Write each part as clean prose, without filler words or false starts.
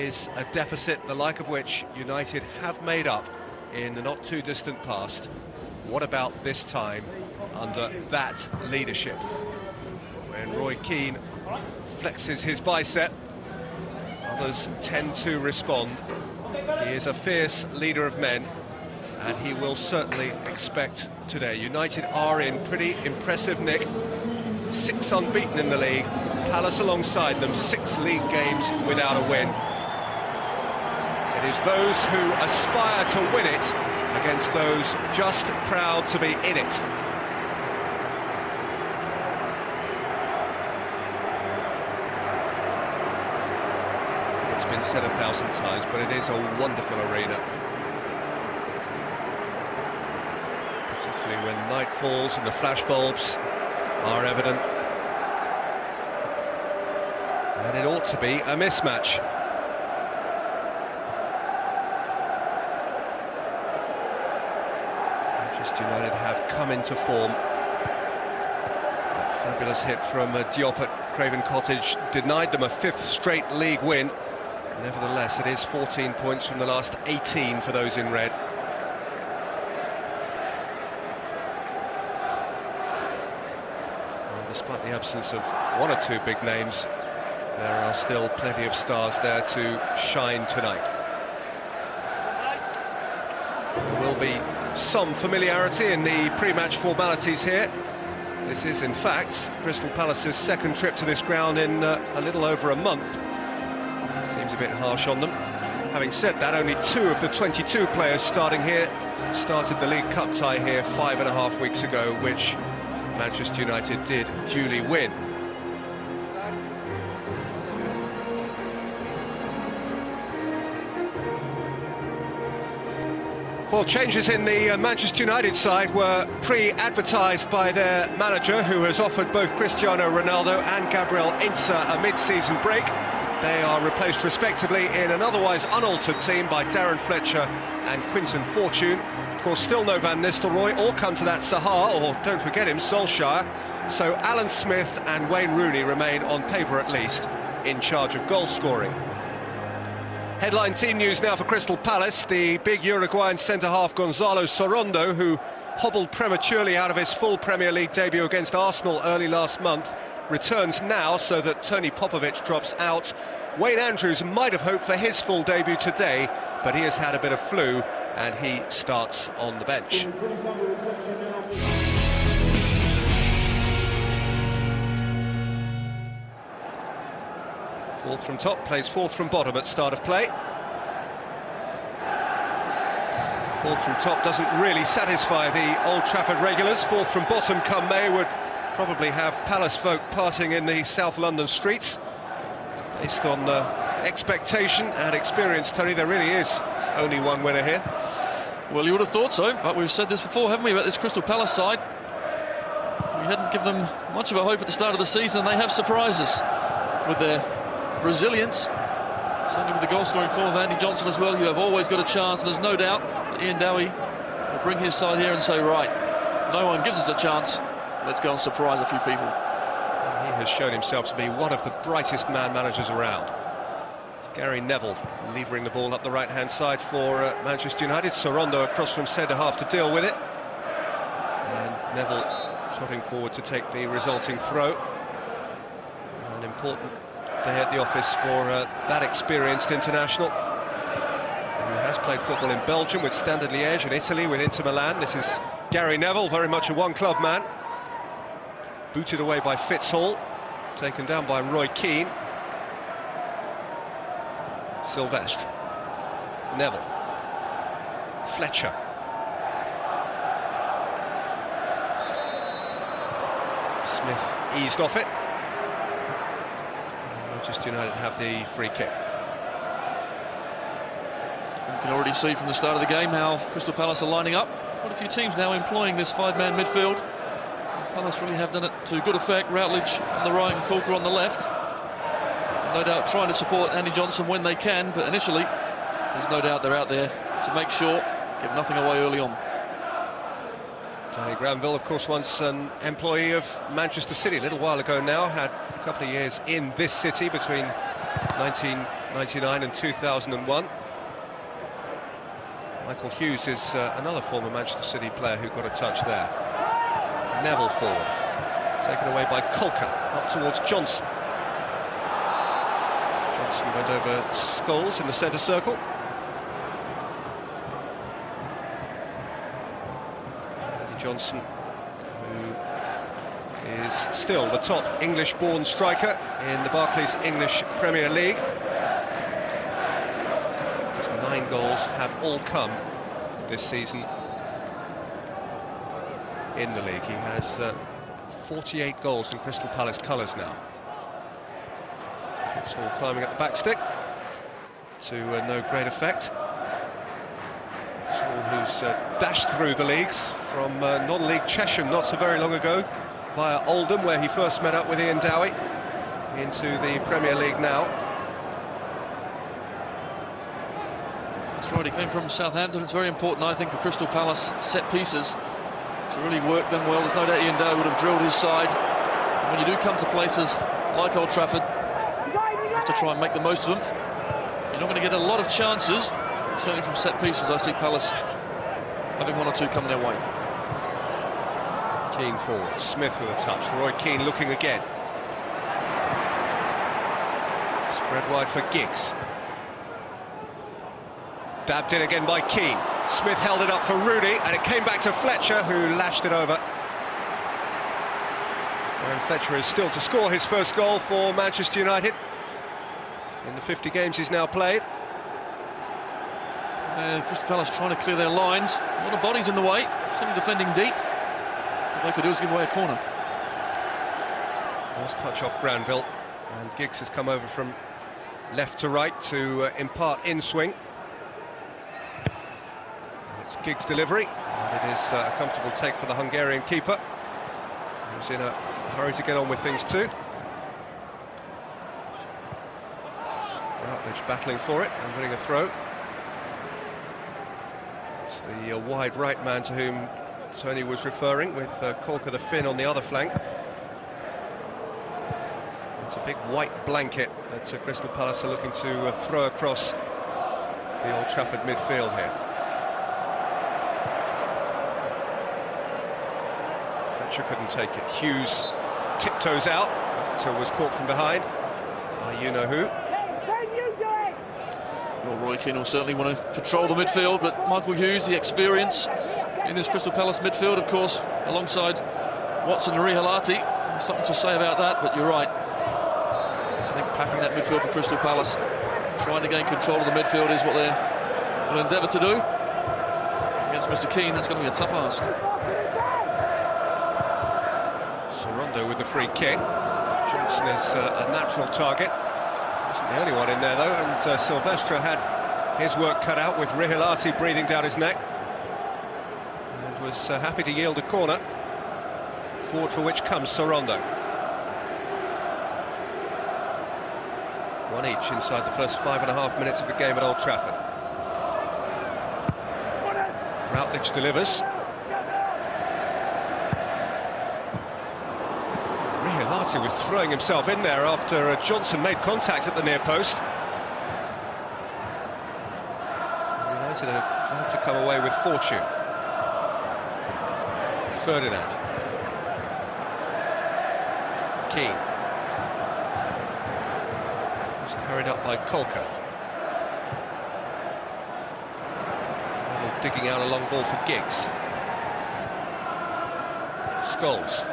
is a deficit the like of which United have made up in the not too distant past. What about this time under that leadership? When Roy Keane flexes his bicep, others tend to respond. He is a fierce leader of men, and he will certainly expect today. United are in pretty impressive nick. 6 unbeaten in the league, Palace alongside them, 6 league games without a win. It is those who aspire to win it against those just proud to be in it. It's been said 1,000 times, but it is a wonderful arena. Particularly when night falls and the flashbulbs are evident. And it ought to be a mismatch. Manchester United have come into form. That fabulous hit from Diop at Craven Cottage denied them a 5th straight league win. Nevertheless, it is 14 points from the last 18 for those in red. And despite the absence of 1 or 2 big names, there are still plenty of stars there to shine tonight. There will be some familiarity in the pre-match formalities here. This is, in fact, Crystal Palace's 2nd trip to this ground in a little over a month. Seems a bit harsh on them. Having said that, only 2 of the 22 players starting here started the League Cup tie here 5.5 weeks ago, which Manchester United did duly win. Well, changes in the Manchester United side were pre-advertised by their manager, who has offered both Cristiano Ronaldo and Gabriel Ince a mid-season break. They are replaced respectively in an otherwise unaltered team by Darren Fletcher and Quinton Fortune. Of course, still no Van Nistelrooy, or come to that Sahar, or don't forget him, Solskjaer. So Alan Smith and Wayne Rooney remain, on paper at least, in charge of goal scoring. Headline team news now for Crystal Palace. The big Uruguayan centre-half Gonzalo Sorondo, who hobbled prematurely out of his full Premier League debut against Arsenal early last month, returns now so that Tony Popovic drops out. Wayne Andrews might have hoped for his full debut today, but he has had a bit of flu and he starts on the bench. Fourth from top, plays 4th from bottom at start of play. 4th from top doesn't really satisfy the Old Trafford regulars. 4th from bottom come May would probably have Palace folk partying in the South London streets. Based on expectation and experience, Tony, there really is only one winner here. Well, you would have thought so, but we've said this before, haven't we, about this Crystal Palace side? We hadn't given them much of a hope at the start of the season. They have surprised us with their resilience, certainly with the goal scoring form of Andy Johnson as well. You have always got a chance, and there's no doubt that Ian Dowie will bring his side here and say, right, no one gives us a chance, let's go and surprise a few people. And he has shown himself to be one of the brightest man managers around. It's Gary Neville levering the ball up the right hand side for Manchester United. Sorondo across from centre half to deal with it, and Neville trotting forward to take the resulting throw. An important day at the office for that experienced international, who has played football in Belgium with Standard Liège and Italy with Inter Milan. This is Gary Neville, very much a one-club man. Booted away by Fitzhall, taken down by Roy Keane. Sylvestre, Neville, Fletcher. Smith eased off it. Manchester United have the free kick. You can already see from the start of the game how Crystal Palace are lining up. Quite a few teams now employing this 5-man midfield. Palace really have done it to good effect. Routledge on the right and Corker on the left. No doubt trying to support Andy Johnson when they can, but initially there's no doubt they're out there to make sure, give nothing away early on. Danny Granville, of course, once an employee of Manchester City a little while ago now, had a couple of years in this city between 99 and 2001. Michael Hughes is another former Manchester City player who got a touch there. Neville forward, taken away by Kolka, up towards Johnson. Johnson went over Scholes in the centre circle. Eddie Johnson, who is still the top English-born striker in the Barclays English Premier League. 9 goals have all come this season in the league. He has 48 goals in Crystal Palace colours now. It's all climbing at the back stick to no great effect. Saul, who's dashed through the leagues from non-league Chesham not so very long ago via Oldham, where he first met up with Ian Dowie, into the Premier League now. That's right, he came from Southampton. It's very important, I think, for Crystal Palace set pieces to really work them well. There's no doubt Ian Dowie would have drilled his side. And when you do come to places like Old Trafford, you have to try and make the most of them. You're not going to get a lot of chances, certainly from set pieces. I see Palace having 1 or 2 come their way. Keane forward, Smith with a touch, Roy Keane looking again. Spread wide for Giggs. Dabbed in again by Keane. Smith held it up for Rooney, and it came back to Fletcher, who lashed it over. And Fletcher is still to score his first goal for Manchester United in the 50 games he's now played. Crystal Palace trying to clear their lines. A lot of bodies in the way, some defending deep. All they could do is give away a corner. Nice touch off Granville, and Giggs has come over from left to right to impart in-swing. It's Giggs' delivery, and it is a comfortable take for the Hungarian keeper, who's in a hurry to get on with things too. Routledge battling for it and winning a throw. It's the wide right man to whom Tony was referring, with Kolka the Finn on the other flank. It's a big white blanket that Crystal Palace are looking to throw across the Old Trafford midfield here. Fletcher couldn't take it. Hughes tiptoes out until was caught from behind by you-know-who. Well, Roy Keane will certainly want to patrol the midfield, but Michael Hughes, the experience in this Crystal Palace midfield, of course, alongside Watson and Rihalati. There's something to say about that, but you're right. I think packing that midfield for Crystal Palace, trying to gain control of the midfield is what they'll endeavour to do. Against Mr. Keane, that's going to be a tough ask. Sorondo with the free kick. Johnson is a natural target. Wasn't the only one in there, though, and Silvestre had his work cut out with Rihalati breathing down his neck. And was happy to yield a corner, forward for which comes Sorondo. One each inside the first 5.5 minutes of the game at Old Trafford. Routledge delivers. Rihalati was throwing himself in there after Johnson made contact at the near post. United had to come away with fortune. Ferdinand. Keane. Was carried up by Kolka. Digging out a long ball for Giggs. Scholes.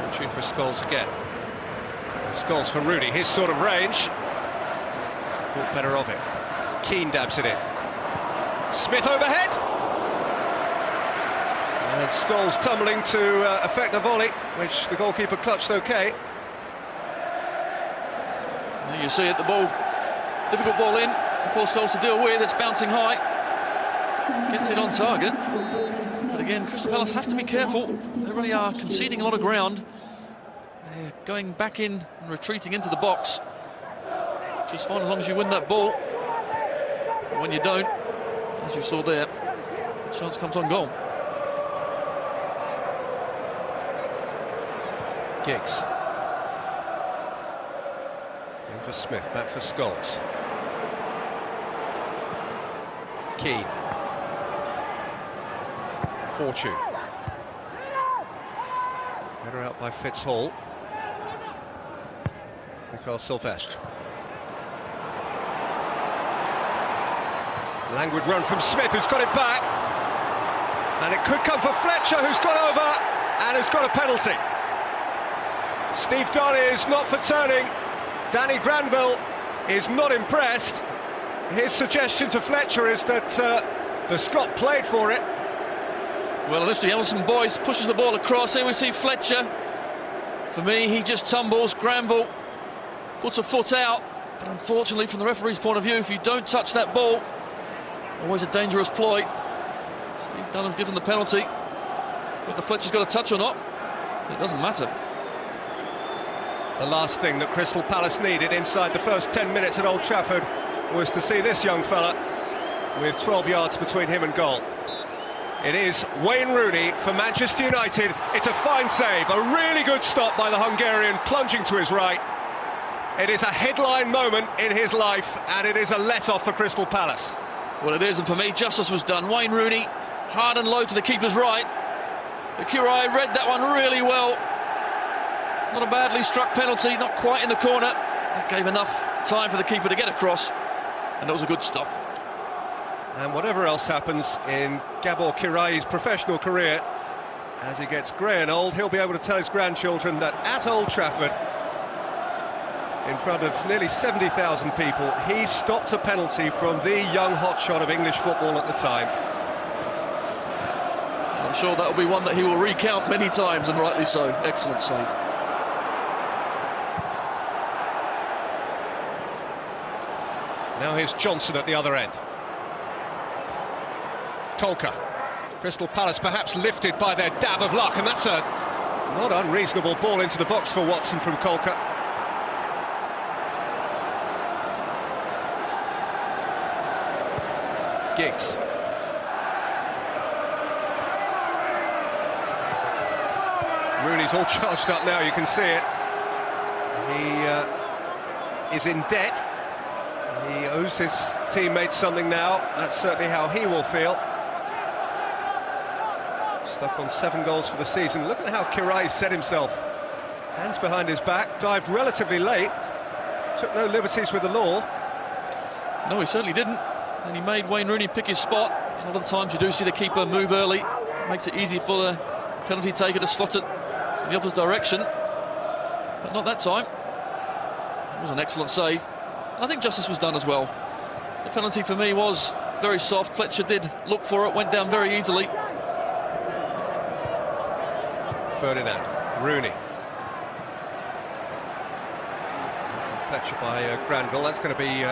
Fortune for Scholes again. Scholes for Rooney, his sort of range. Thought better of it. Keane dabs it in. Smith overhead. And Scholes tumbling to effect a volley, which the goalkeeper clutched okay. There you see it, the ball, difficult ball in for Paul Scholes to deal with. It's bouncing high, gets it on target. But again, Crystal Palace have to be careful. They really are conceding a lot of ground. They're going back in and retreating into the box. Just fine as long as you win that ball. But when you don't, as you saw there, the chance comes on goal. Giggs. In for Smith, back for Scholes. Keane. Fortune. Better out by Fitzhall. Mikael Silvestre. Languid run from Smith, who's got it back. And it could come for Fletcher, who's gone over and has got a penalty. Steve Dunn is not for turning. Danny Granville is not impressed. His suggestion to Fletcher is that the Scot played for it. Well, initially Emerson Boyce pushes the ball across. Here we see Fletcher. For me, he just tumbles. Granville puts a foot out. But unfortunately, from the referee's point of view, if you don't touch that ball, always a dangerous ploy. Steve Dunham's given the penalty. Whether Fletcher's got a touch or not, it doesn't matter. The last thing that Crystal Palace needed inside the first 10 minutes at Old Trafford was to see this young fella with 12 yards between him and goal. It is Wayne Rooney for Manchester United. It's a fine save, a really good stop by the Hungarian, plunging to his right. It is a headline moment in his life, and it is a let-off for Crystal Palace. Well, it is, and for me, justice was done. Wayne Rooney, hard and low to the keeper's right. The Kirai read that one really well. Not a badly struck penalty, not quite in the corner. That gave enough time for the keeper to get across, and that was a good stop. And whatever else happens in Gabor Kirai's professional career, as he gets grey and old, he'll be able to tell his grandchildren that at Old Trafford, in front of nearly 70,000 people, he stopped a penalty from the young hotshot of English football at the time. I'm sure that will be one that he will recount many times, and rightly so. Excellent save. Now here's Johnson at the other end. Kolka. Crystal Palace perhaps lifted by their dab of luck, and that's a not unreasonable ball into the box for Watson from Kolka. Giggs. Rooney's all charged up now, you can see it. He is in debt. He owes his teammates something now. That's certainly how he will feel. Stuck on 7 goals for the season. Look at how Kirai set himself. Hands behind his back, dived relatively late. Took no liberties with the law. No, he certainly didn't. And he made Wayne Rooney pick his spot. A lot of the times you do see the keeper move early. Makes it easy for the penalty taker to slot it in the opposite direction. But not that time. It was an excellent save. And I think justice was done as well. The penalty for me was very soft. Fletcher did look for it, went down very easily. Ferdinand, Rooney. Fletcher by Granville. That's going to be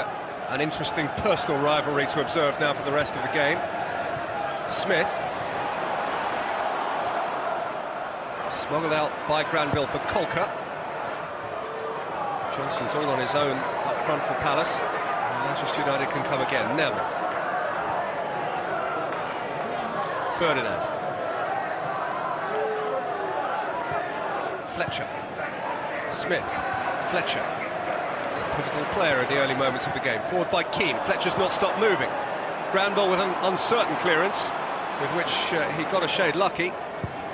an interesting personal rivalry to observe now for the rest of the game. Smith. Smuggled out by Granville for Kolka. Johnson's all on his own up front for Palace. And Manchester United can come again. Neville. Ferdinand. Fletcher. Smith. Fletcher. Pivotal player in the early moments of the game. Forward by Keane. Fletcher's not stopped moving. Granville with an uncertain clearance, with which he got a shade lucky.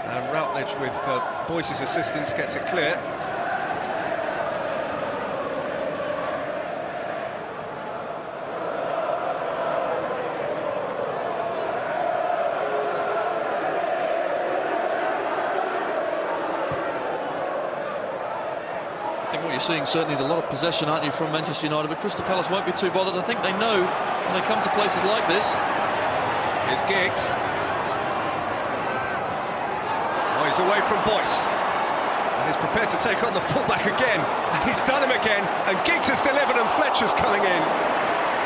And Routledge, with Boyce's assistance, gets it clear. Seeing certainly is a lot of possession, aren't you, from Manchester United, but Crystal Palace won't be too bothered. I think they know when they come to places like this. Here's Giggs. Oh, he's away from Boyce. And he's prepared to take on the fullback again. And he's done him again. And Giggs has delivered and Fletcher's coming in.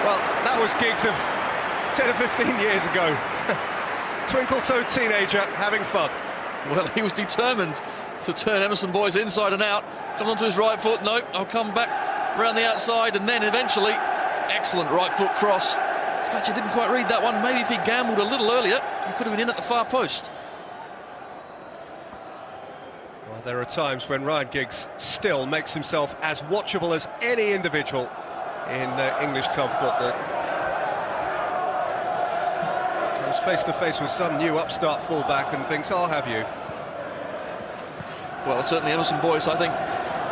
Well, that was Giggs of 10 or 15 years ago. Twinkle-toed teenager having fun. Well, he was determined to turn Emerson Boyce inside and out. Come onto his right foot. No, I'll come back round the outside, and then eventually, excellent right foot cross. Fletcher didn't quite read that one. Maybe if he gambled a little earlier, he could have been in at the far post. Well, There are times when Ryan Giggs still makes himself as watchable as any individual in English club football. Comes face to face with some new upstart fullback and thinks, I'll have you. Well, certainly Emerson Boyce, I think,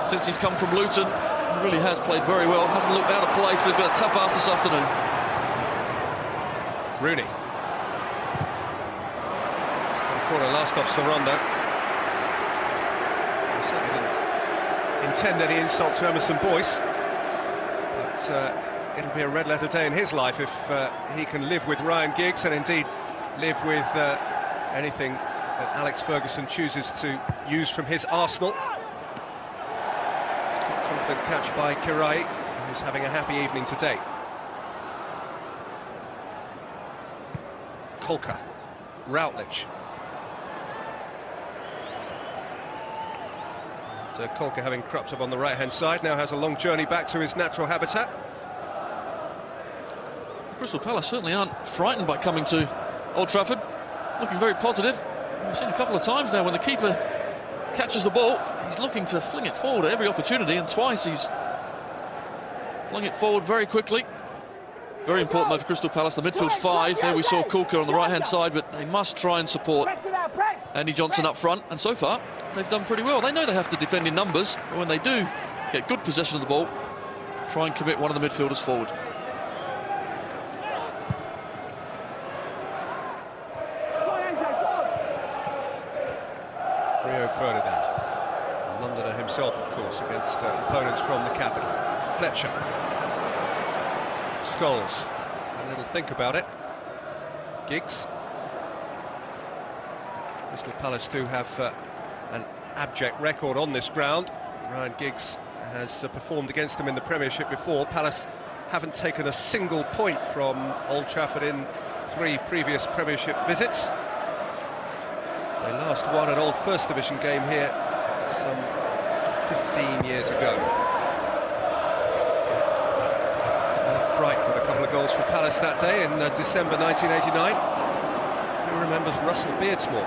since he's come from Luton, he really has played very well. Hasn't looked out of place, but he's got a tough ask this afternoon. Rooney. Corner last off Sorondo. Intend any insult to Emerson Boyce, but it'll be a red letter day in his life if he can live with Ryan Giggs and indeed live with anything that Alex Ferguson chooses to use from his arsenal. Confident catch by Kirai, who's having a happy evening today. Kolka, Routledge. So Kolka, having cropped up on the right-hand side, now has a long journey back to his natural habitat. Crystal Palace certainly aren't frightened by coming to Old Trafford. Looking very positive. We've seen a couple of times now when the keeper catches the ball, he's looking to fling it forward at every opportunity, and twice he's flung it forward very quickly. Very important for Crystal Palace. The midfield five. There we saw Kulka on the right-hand side, but they must try and support Andy Johnson up front. And so far, they've done pretty well. They know they have to defend in numbers, but when they do get good possession of the ball, try and commit one of the midfielders forward. Rio Ferdinand, Londoner himself, of course, against opponents from the capital. Fletcher. Scholes, a little think about it. Giggs. Crystal Palace do have an abject record on this ground. Ryan Giggs has performed against them in the Premiership before. Palace haven't taken a single point from Old Trafford in 3 previous Premiership visits. They last won an old First Division game here some 15 years ago. Bright got a couple of goals for Palace that day in December 1989. Who remembers Russell Beardsmore?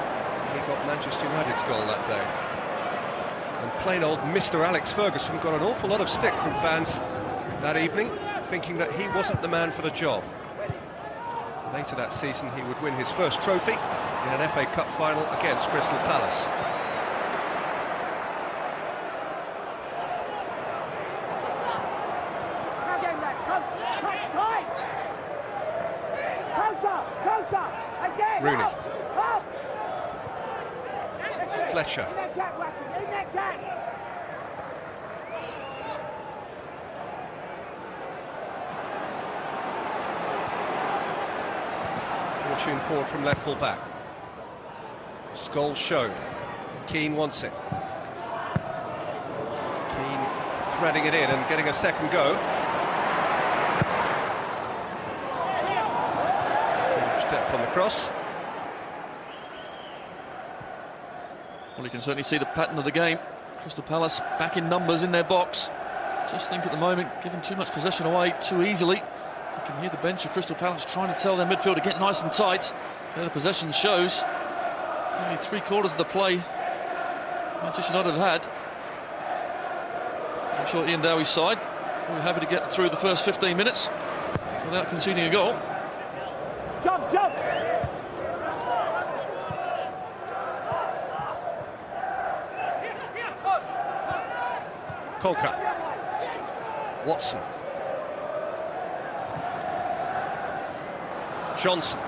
He got Manchester United's goal that day. And plain old Mr. Alex Ferguson got an awful lot of stick from fans that evening, thinking that he wasn't the man for the job. Later that season he would win his first trophy in an FA Cup final against Crystal Palace. Rooney. Fletcher. Fortune forward from left full back. Scholes showed. Keane wants it. Keane threading it in and getting a second go. Too much depth on the cross. Well, you can certainly see the pattern of the game. Crystal Palace back in numbers in their box. Just think at the moment, giving too much possession away too easily. You can hear the bench of Crystal Palace trying to tell their midfield to get nice and tight. There the possession shows. Only 3/4 of the play Manchester United have had. I'm sure Ian Dowie's side will be happy to get through the first 15 minutes without conceding a goal. Jump, jump! Kolka. Watson. Johnson.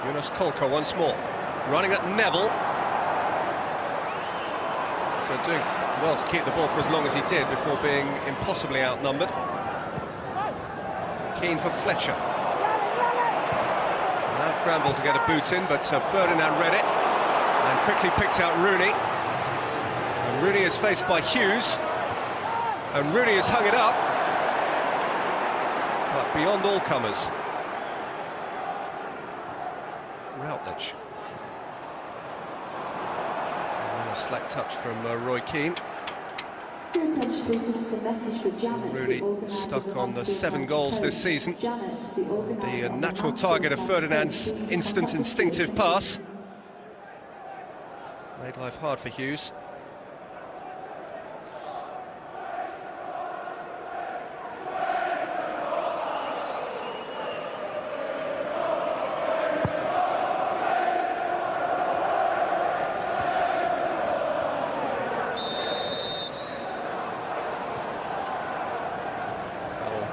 Yunus Kolka once more. Running at Neville. So doing well to keep the ball for as long as he did before being impossibly outnumbered. Keane for Fletcher. Now Bramble to get a boot in, but Ferdinand read it and quickly picked out Rooney. And Rooney is faced by Hughes, and Rooney has hung it up, but beyond all comers. Routledge. And a slack touch from Roy Keane. Rooney stuck on the 7 goals this season. The natural target of Ferdinand's instant instinctive pass. Made life hard for Hughes.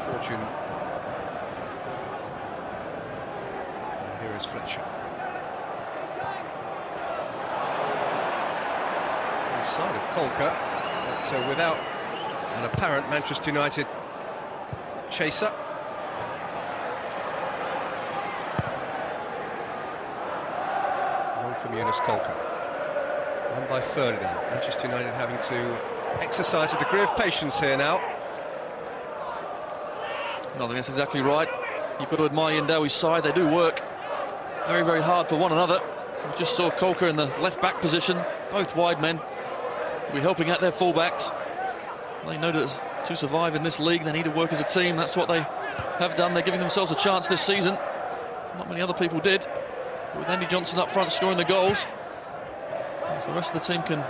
Fortune. And here is Fletcher. Side of Kolka, but without an apparent Manchester United chaser. One from Yunus Kolka. One by Ferdinand. Manchester United having to exercise a degree of patience here now. No, I think that's exactly right. You've got to admire Yendawi's side. They do work very, very hard for one another. We just saw Kolka in the left-back position, both wide men. We're helping out their fullbacks. They know that to survive in this league, they need to work as a team. That's what they have done. They're giving themselves a chance this season. Not many other people did. But with Andy Johnson up front scoring the goals, if the rest of the team can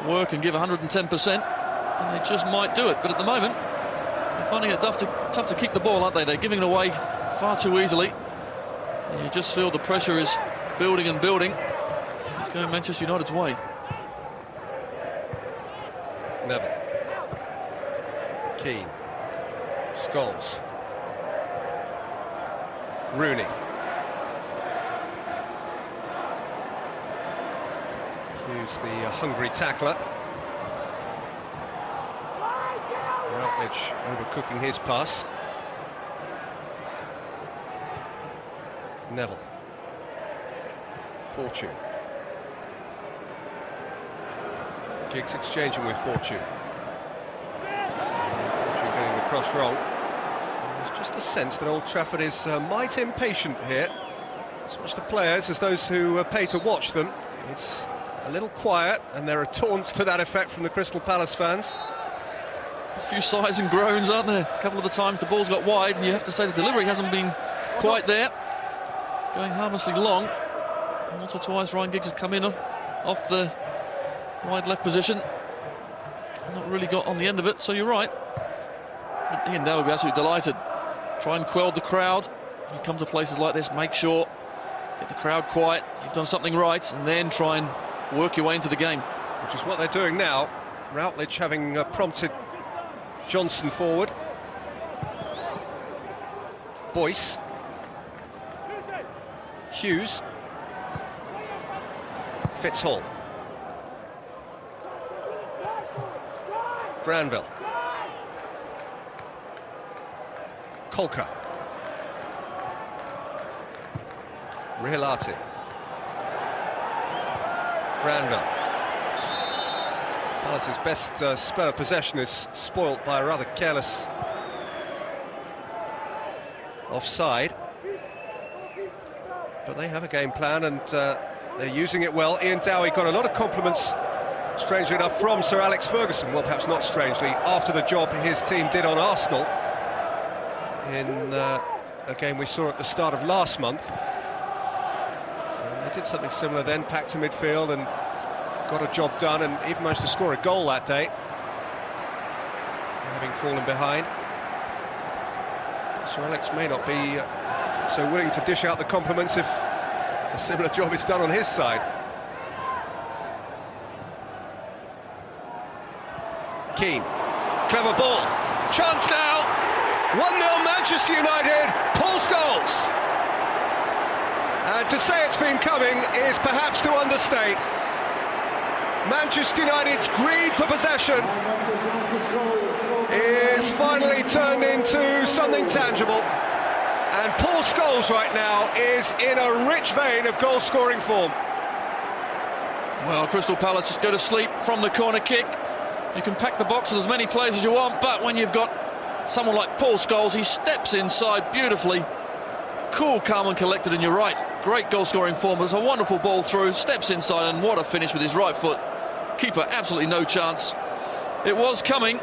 work and give 110%, then they just might do it. But at the moment, they're finding it tough to kick the ball, aren't they? They're giving it away far too easily. And you just feel the pressure is building and building. It's going Manchester United's way. Neville. Keane. Scholes. Rooney. Hughes, the hungry tackler. Routledge overcooking his pass. Neville. Fortune. Giggs exchanging with Fortune. Fortune getting the cross roll. There's just a sense that Old Trafford is mighty impatient here. As much the players as those who pay to watch them. It's a little quiet, and there are taunts to that effect from the Crystal Palace fans. There's a few sighs and groans, aren't there? A couple of the times the ball's got wide, and you have to say the delivery hasn't been quite there. Going harmlessly long. Once or twice Ryan Giggs has come in off the wide left position. Not really got on the end of it, so you're right. Ian Dale will be absolutely delighted. Try and quell the crowd. You come to places like this, make sure, get the crowd quiet, you've done something right, and then try and work your way into the game. Which is what they're doing now. Routledge having prompted Johnson forward. Boyce. Hughes. Fitzhall. Granville. Kolka. Rihalati. Granville. Palace's best spell of possession is spoilt by a rather careless offside. But they have a game plan, and they're using it well. Ian Dowie got a lot of compliments, strangely enough, from Sir Alex Ferguson. Well, perhaps not strangely, after the job his team did on Arsenal in a game we saw at the start of last month. And they did something similar then, packed to midfield and got a job done, and even managed to score a goal that day, having fallen behind. Sir Alex may not be so willing to dish out the compliments if a similar job is done on his side. Keane, clever ball, chance now, 1-0 Manchester United, Paul Scholes. And to say it's been coming is perhaps to understate. Manchester United's greed for possession is finally turned into something tangible. And Paul Scholes right now is in a rich vein of goal-scoring form. Well, Crystal Palace just go to sleep from the corner kick. You can pack the box with as many players as you want, but when you've got someone like Paul Scholes, he steps inside beautifully. Cool, calm and collected, and you're right. Great goal-scoring form. It's a wonderful ball through, steps inside, and what a finish with his right foot. Keeper, absolutely no chance. It was coming.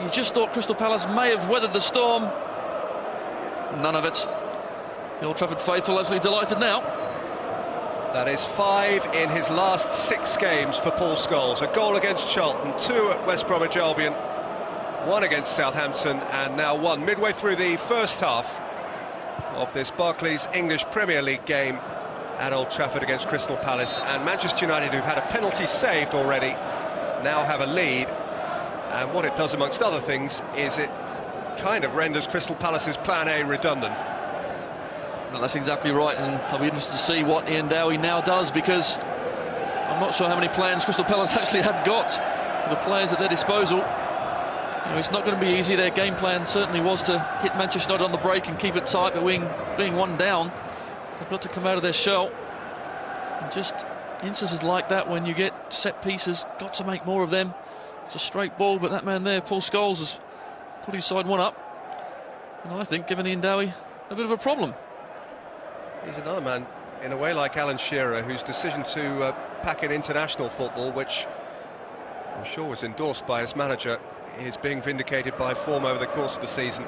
You just thought Crystal Palace may have weathered the storm. None of it. The Old Trafford faithful absolutely delighted now. That is 5 in his last 6 games for Paul Scholes. A goal against Charlton, 2 at West Bromwich Albion, 1 against Southampton, and now 1 midway through the first half of this Barclays English Premier League game at Old Trafford against Crystal Palace. And Manchester United, who've had a penalty saved already, now have a lead. And what it does, amongst other things, is it kind of renders Crystal Palace's plan A redundant. Well, that's exactly right, and I'll be interested to see what Ian Dowie now does, because I'm not sure how many plans Crystal Palace actually have got, the players at their disposal. You know, it's not going to be easy. Their game plan certainly was to hit Manchester United on the break and keep it tight, but being 1 down, they've got to come out of their shell. And just instances like that, when you get set pieces, got to make more of them. It's a straight ball, but that man there, Paul Scholes, has put his side 1 up, and I think given Ian Dowie a bit of a problem. He's another man, in a way, like Alan Shearer, whose decision to pack in international football, which I'm sure was endorsed by his manager, is being vindicated by form over the course of the season.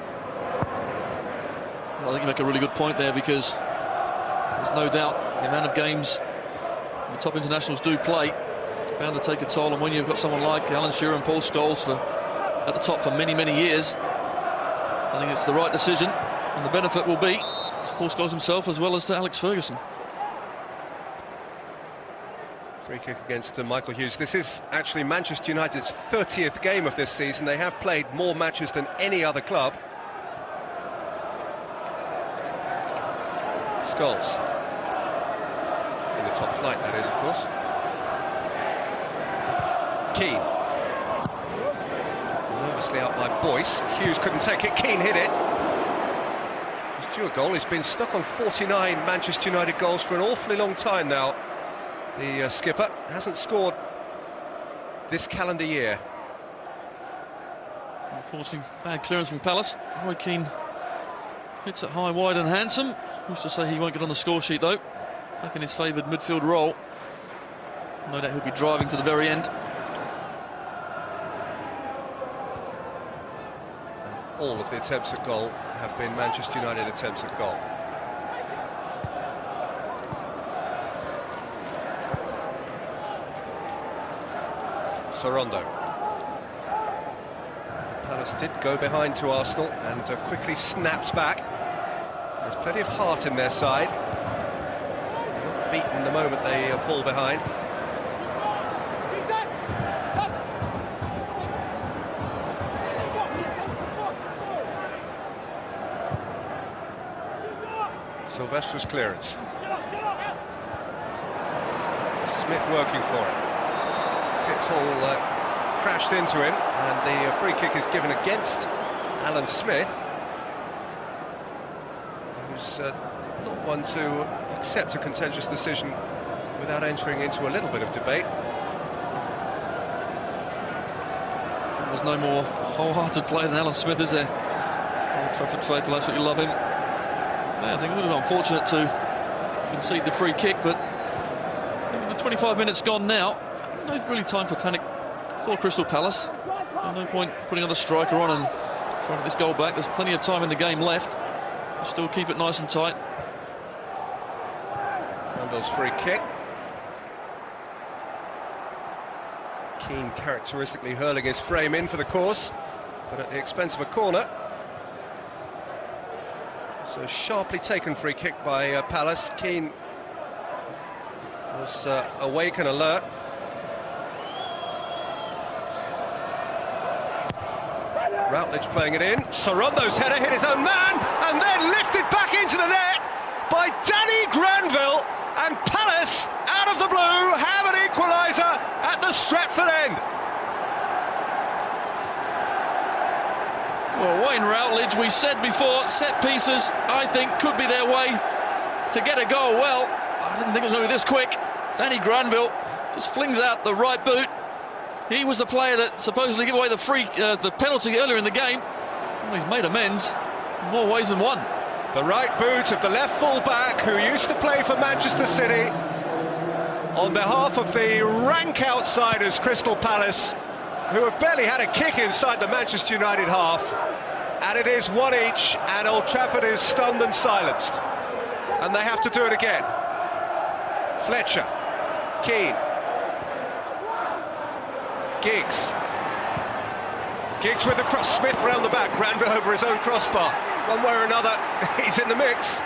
Well, I think you make a really good point there, because there's no doubt the amount of games the top internationals do play is bound to take a toll, and when you've got someone like Alan Shearer and Paul Scholes at the top for many, many years, I think it's the right decision, and the benefit will be to Paul Scholes himself as well as to Alex Ferguson. Free kick against Michael Hughes. This is actually Manchester United's 30th game of this season. They have played more matches than any other club. Scholes. In the top flight, that is, of course. Keane. Nervously out by Boyce. Hughes couldn't take it. Keane hit it. He's due a goal. He's been stuck on 49 Manchester United goals for an awfully long time now. The skipper hasn't scored this calendar year. Unfortunately, bad clearance from Palace. Roy Keane hits it high, wide and handsome. Who's to say he won't get on the score sheet, though? Back in his favoured midfield role. No doubt he'll be driving to the very end. All of the attempts at goal have been Manchester United attempts at goal. Sorondo. Palace did go behind to Arsenal and quickly snapped back. There's plenty of heart in their side. They're not beaten the moment they fall behind. Silvestra's clearance. Smith working for it. Fitzhall crashed into him, and the free kick is given against Alan Smith, who's not one to accept a contentious decision without entering into a little bit of debate. There's no more wholehearted player than Alan Smith, is there? Old Trafford faith will absolutely love him. Yeah, I think it would have been unfortunate to concede the free kick, but the 25 minutes gone now. No really time for panic for Crystal Palace. No point putting another striker on and trying to get this goal back. There's plenty of time in the game left. Still keep it nice and tight. Randall's free kick. Keane characteristically hurling his frame in for the course, but at the expense of a corner. So sharply taken free kick by Palace. Keane was awake and alert. Routledge playing it in. Sorondo's header hit his own man and then lifted back into the net by Danny Granville, and Palace, out of the blue, have an equaliser at the Stretford end. Well, Wayne Routledge, we said before, set pieces, I think, could be their way to get a goal. Well, I didn't think it was going to be this quick. Danny Granville just flings out the right boot. He was the player that supposedly gave away the penalty earlier in the game. Well, he's made amends in more ways than one. The right boot of the left full-back who used to play for Manchester City on behalf of the rank outsiders Crystal Palace, who have barely had a kick inside the Manchester United half. And it is 1 each, and Old Trafford is stunned and silenced. And they have to do it again. Fletcher, Keane, Giggs with the cross, Smith round the back, Granville over his own crossbar. One way or another, he's in the mix.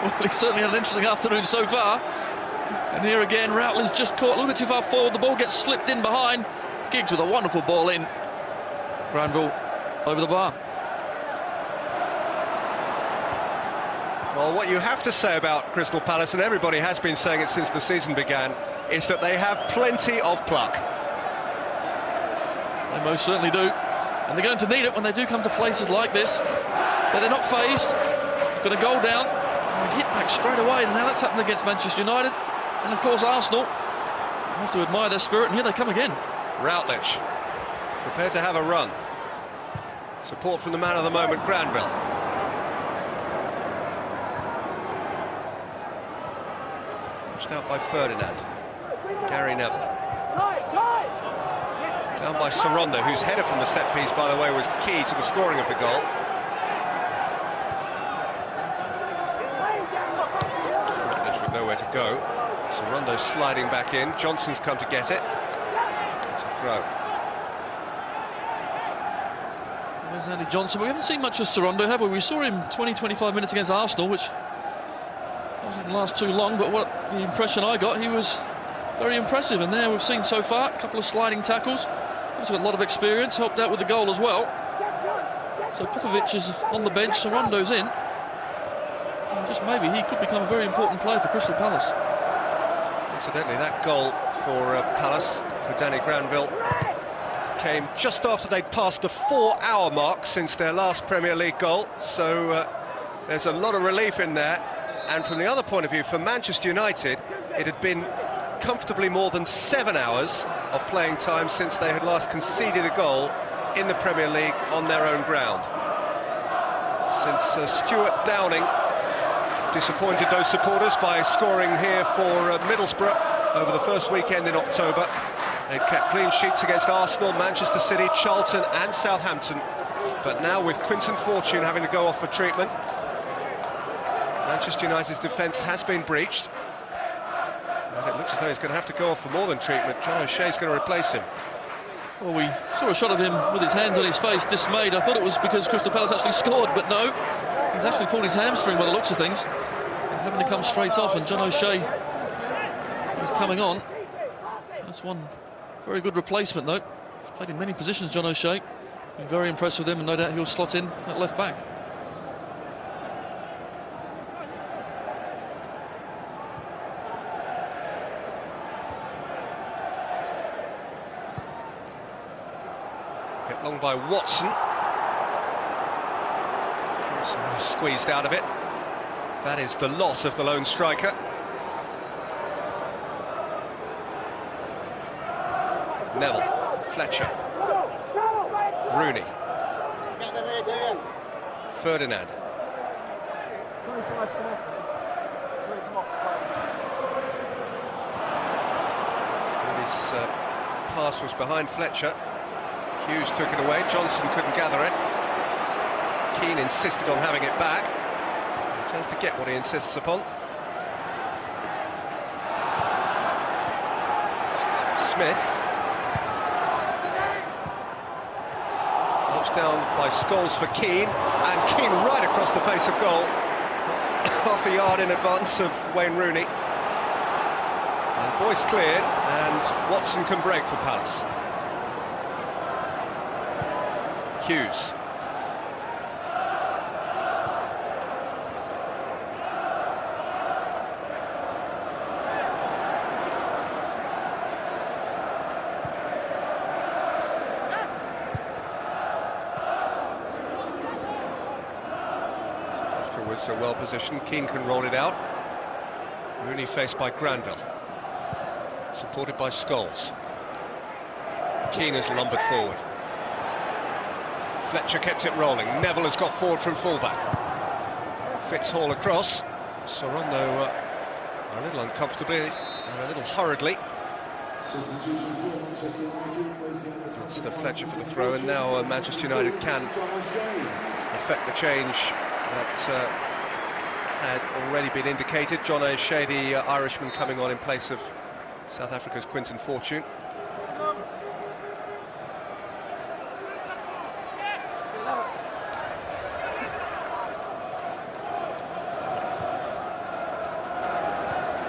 Well, he's certainly had an interesting afternoon so far. And here again, Routledge just caught a little bit too far forward. The ball gets slipped in behind. Giggs with a wonderful ball in. Granville over the bar. Well, what you have to say about Crystal Palace, and everybody has been saying it since the season began, is that they have plenty of pluck. They most certainly do. And they're going to need it when they do come to places like this. But they're not phased. Got a goal down. And hit back straight away. And now that's happened against Manchester United. And of course Arsenal. You have to admire their spirit, and here they come again. Routledge, prepared to have a run. Support from the man of the moment, Granville. Pushed out by Ferdinand. Gary Neville. Down by Sorondo, whose header from the set piece, by the way, was key to the scoring of the goal. Routledge with nowhere to go. Sorondo sliding back in. Johnson's come to get it. It's a throw. There's Andy Johnson. We haven't seen much of Sorondo, have we? We saw him 20-25 minutes against Arsenal, which doesn't last too long, but what the impression I got, he was very impressive. And there we've seen so far a couple of sliding tackles. He's got a lot of experience, helped out with the goal as well. So Popovic is on the bench, Sorondo's in. And just maybe he could become a very important player for Crystal Palace. Incidentally, that goal for Palace, for Danny Granville, came just after they'd passed the 4-hour mark since their last Premier League goal. So there's a lot of relief in there. And from the other point of view, for Manchester United, it had been comfortably more than 7 hours of playing time since they had last conceded a goal in the Premier League on their own ground. Since Stuart Downing disappointed those supporters by scoring here for Middlesbrough over the first weekend in October. They'd kept clean sheets against Arsenal, Manchester City, Charlton and Southampton. But now with Quinton Fortune having to go off for treatment, Manchester United's defence has been breached. And it looks as though he's going to have to go off for more than treatment. John O'Shea's going to replace him. Well, we saw a shot of him with his hands on his face, dismayed. I thought it was because Crystal Palace actually scored, but no. He's actually pulled his hamstring by the looks of things. And having to come straight off, and John O'Shea is coming on. That's one very good replacement, though. He's played in many positions, John O'Shea. Been very impressed with him, and no doubt he'll slot in at left back. Long by Watson. Squeezed out of it. That is the loss of the lone striker. Neville, Fletcher, Rooney, Ferdinand. Rooney's pass was behind Fletcher. Hughes took it away, Johnson couldn't gather it. Keane insisted on having it back. He tends to get what he insists upon. Smith. Launched down by Scholes for Keane, and Keane right across the face of goal. Half a yard in advance of Wayne Rooney. And Boyce cleared, and Watson can break for Palace. Hughes. Ostrowood's so well positioned. Keane can roll it out. Rooney faced by Granville, supported by Scholes. Keane has lumbered forward. Fletcher kept it rolling. Neville has got forward from fullback. Fitzhall across. Sorondo a little uncomfortably and a little hurriedly. That's the Fletcher for the throw, and now Manchester United can effect the change that had already been indicated. John O'Shea, the Irishman, coming on in place of South Africa's Quinton Fortune.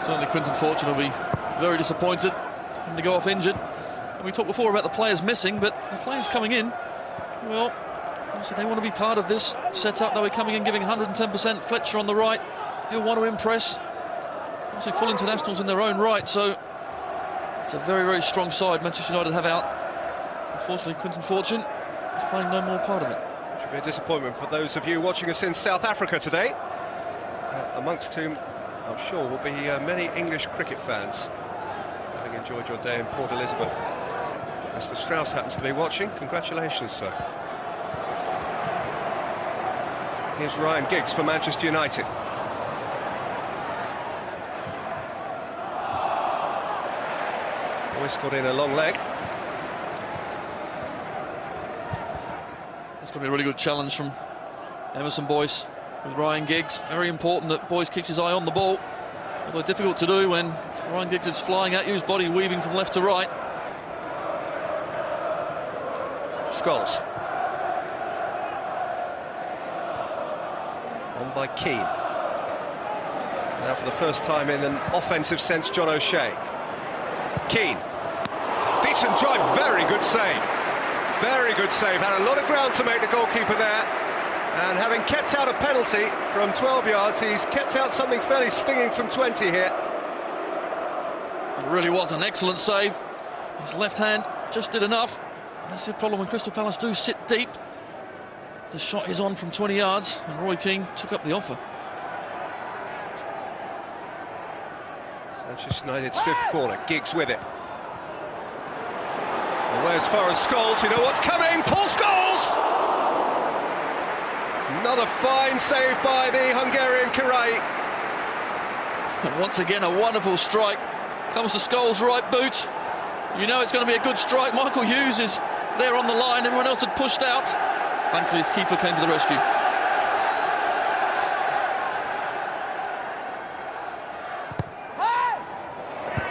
Certainly Quinton Fortune will be very disappointed having to go off injured. And we talked before about the players missing, but the players coming in, well, so they want to be part of this setup. They were coming in giving 110%. Fletcher on the right, he'll want to impress. Obviously full internationals in their own right, so it's a very, very strong side Manchester United have out. Unfortunately, Quinton Fortune is playing no more part of it. Should be a disappointment for those of you watching us in South Africa today, amongst whom I'm sure will be many English cricket fans, having enjoyed your day in Port Elizabeth. Mr. Strauss happens to be watching. Congratulations, sir. Here's Ryan Giggs for Manchester United. Boyce got in a long leg. It's going to be a really good challenge from Emerson Boyce with Ryan Giggs. Very important that Boyce keeps his eye on the ball. Although difficult to do when Ryan Giggs is flying at you, his body weaving from left to right. Scholes. On by Keane. Now for the first time in an offensive sense, John O'Shea. Keane. Decent drive, very good save. Very good save. Had a lot of ground to make, the goalkeeper there. And having kept out a penalty from 12 yards, he's kept out something fairly stinging from 20 here. It really was an excellent save. His left hand just did enough. That's the problem when Crystal Palace do sit deep. The shot is on from 20 yards, and Roy Keane took up the offer. Manchester United's fifth corner. Giggs with it. Away as far as Scholes. You know what's coming. Paul Scholes! Another fine save by the Hungarian Kirai. And once again, a wonderful strike. Comes to Scholes' right boot. You know it's going to be a good strike. Michael Hughes is there on the line. Everyone else had pushed out. Thankfully, his keeper came to the rescue.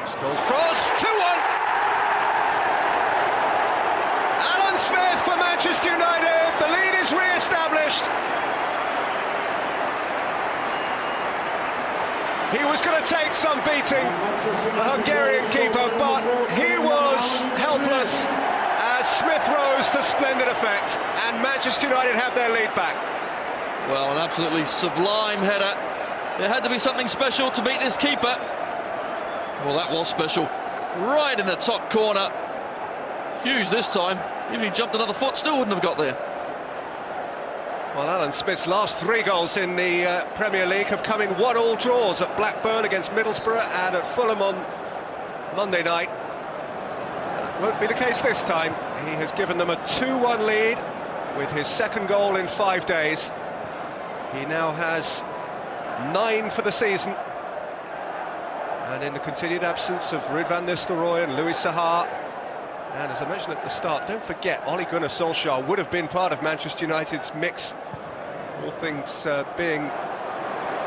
Scholes cross, 2-1. Alan Smith for Manchester United. The lead is re-established. He was going to take some beating, the Hungarian keeper, but he was helpless as Smith rose to splendid effect, and Manchester United have their lead back. Well, an absolutely sublime header. There had to be something special to beat this keeper. Well, that was special. Right in the top corner. Hughes this time, even he jumped another foot, still wouldn't have got there. Well, Alan Smith's last 3 goals in the Premier League have come in 1-1 draws at Blackburn against Middlesbrough and at Fulham on Monday night. That won't be the case this time. He has given them a 2-1 lead with his second goal in 5 days. He now has 9 for the season. And in the continued absence of Ruud van Nistelrooy and Louis Saha, and as I mentioned at the start, don't forget Ole Gunnar Solskjaer would have been part of Manchester United's mix, all things being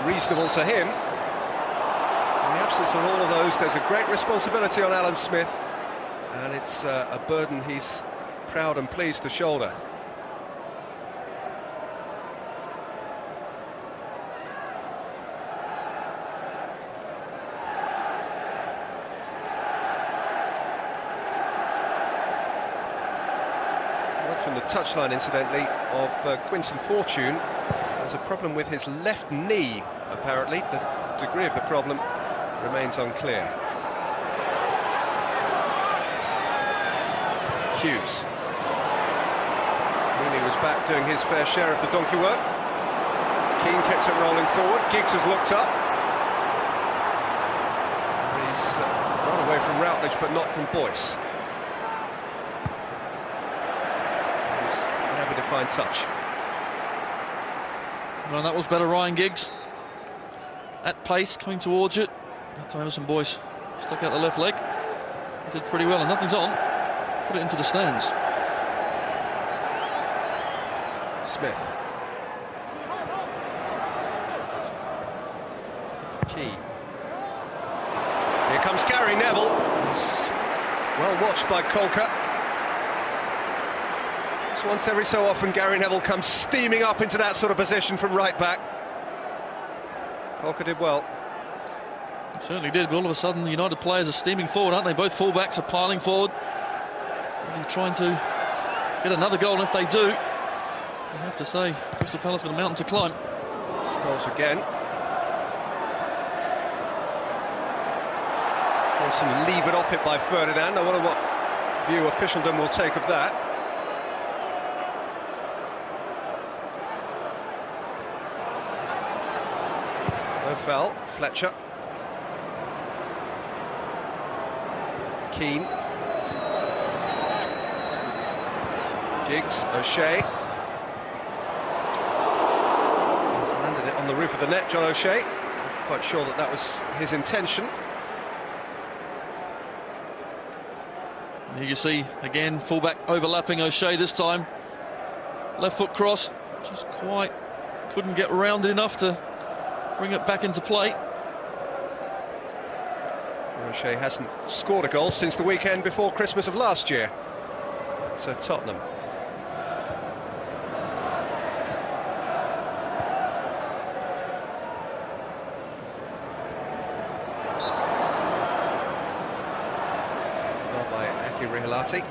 reasonable to him. In the absence of all of those, there's a great responsibility on Alan Smith, and it's a burden he's proud and pleased to shoulder. From the touchline, incidentally, of Quinton Fortune. There's a problem with his left knee, apparently. The degree of the problem remains unclear. Hughes. Rooney was back doing his fair share of the donkey work. Keane kept it rolling forward. Giggs has looked up. And he's run away from Routledge, but not from Boyce. Fine touch. Well, that was better, Ryan Giggs. At pace, coming towards it. That time Emerson Boyce stuck out the left leg. He did pretty well, and nothing's on. Put it into the stands. Smith. Key. Here comes Gary Neville. Well watched by Kolka. So once every so often Gary Neville comes steaming up into that sort of position from right back. Kolka did well. He certainly did, but all of a sudden the United players are steaming forward, aren't they? Both fullbacks are piling forward. Really trying to get another goal, and if they do, I have to say, Crystal Palace got a mountain to climb. Scholes again. Johnson levered off it by Ferdinand. I wonder what view officialdom will take of that. No foul. Fletcher. Keane. Giggs. O'Shea. He's landed it on the roof of the net, John O'Shea. Not quite sure that was his intention. And here you see, again, fullback overlapping O'Shea this time. Left foot cross. Just quite couldn't get rounded enough to bring it back into play. O'Shea hasn't scored a goal since the weekend before Christmas of last year. It's Tottenham. Well by Aki Rihalati.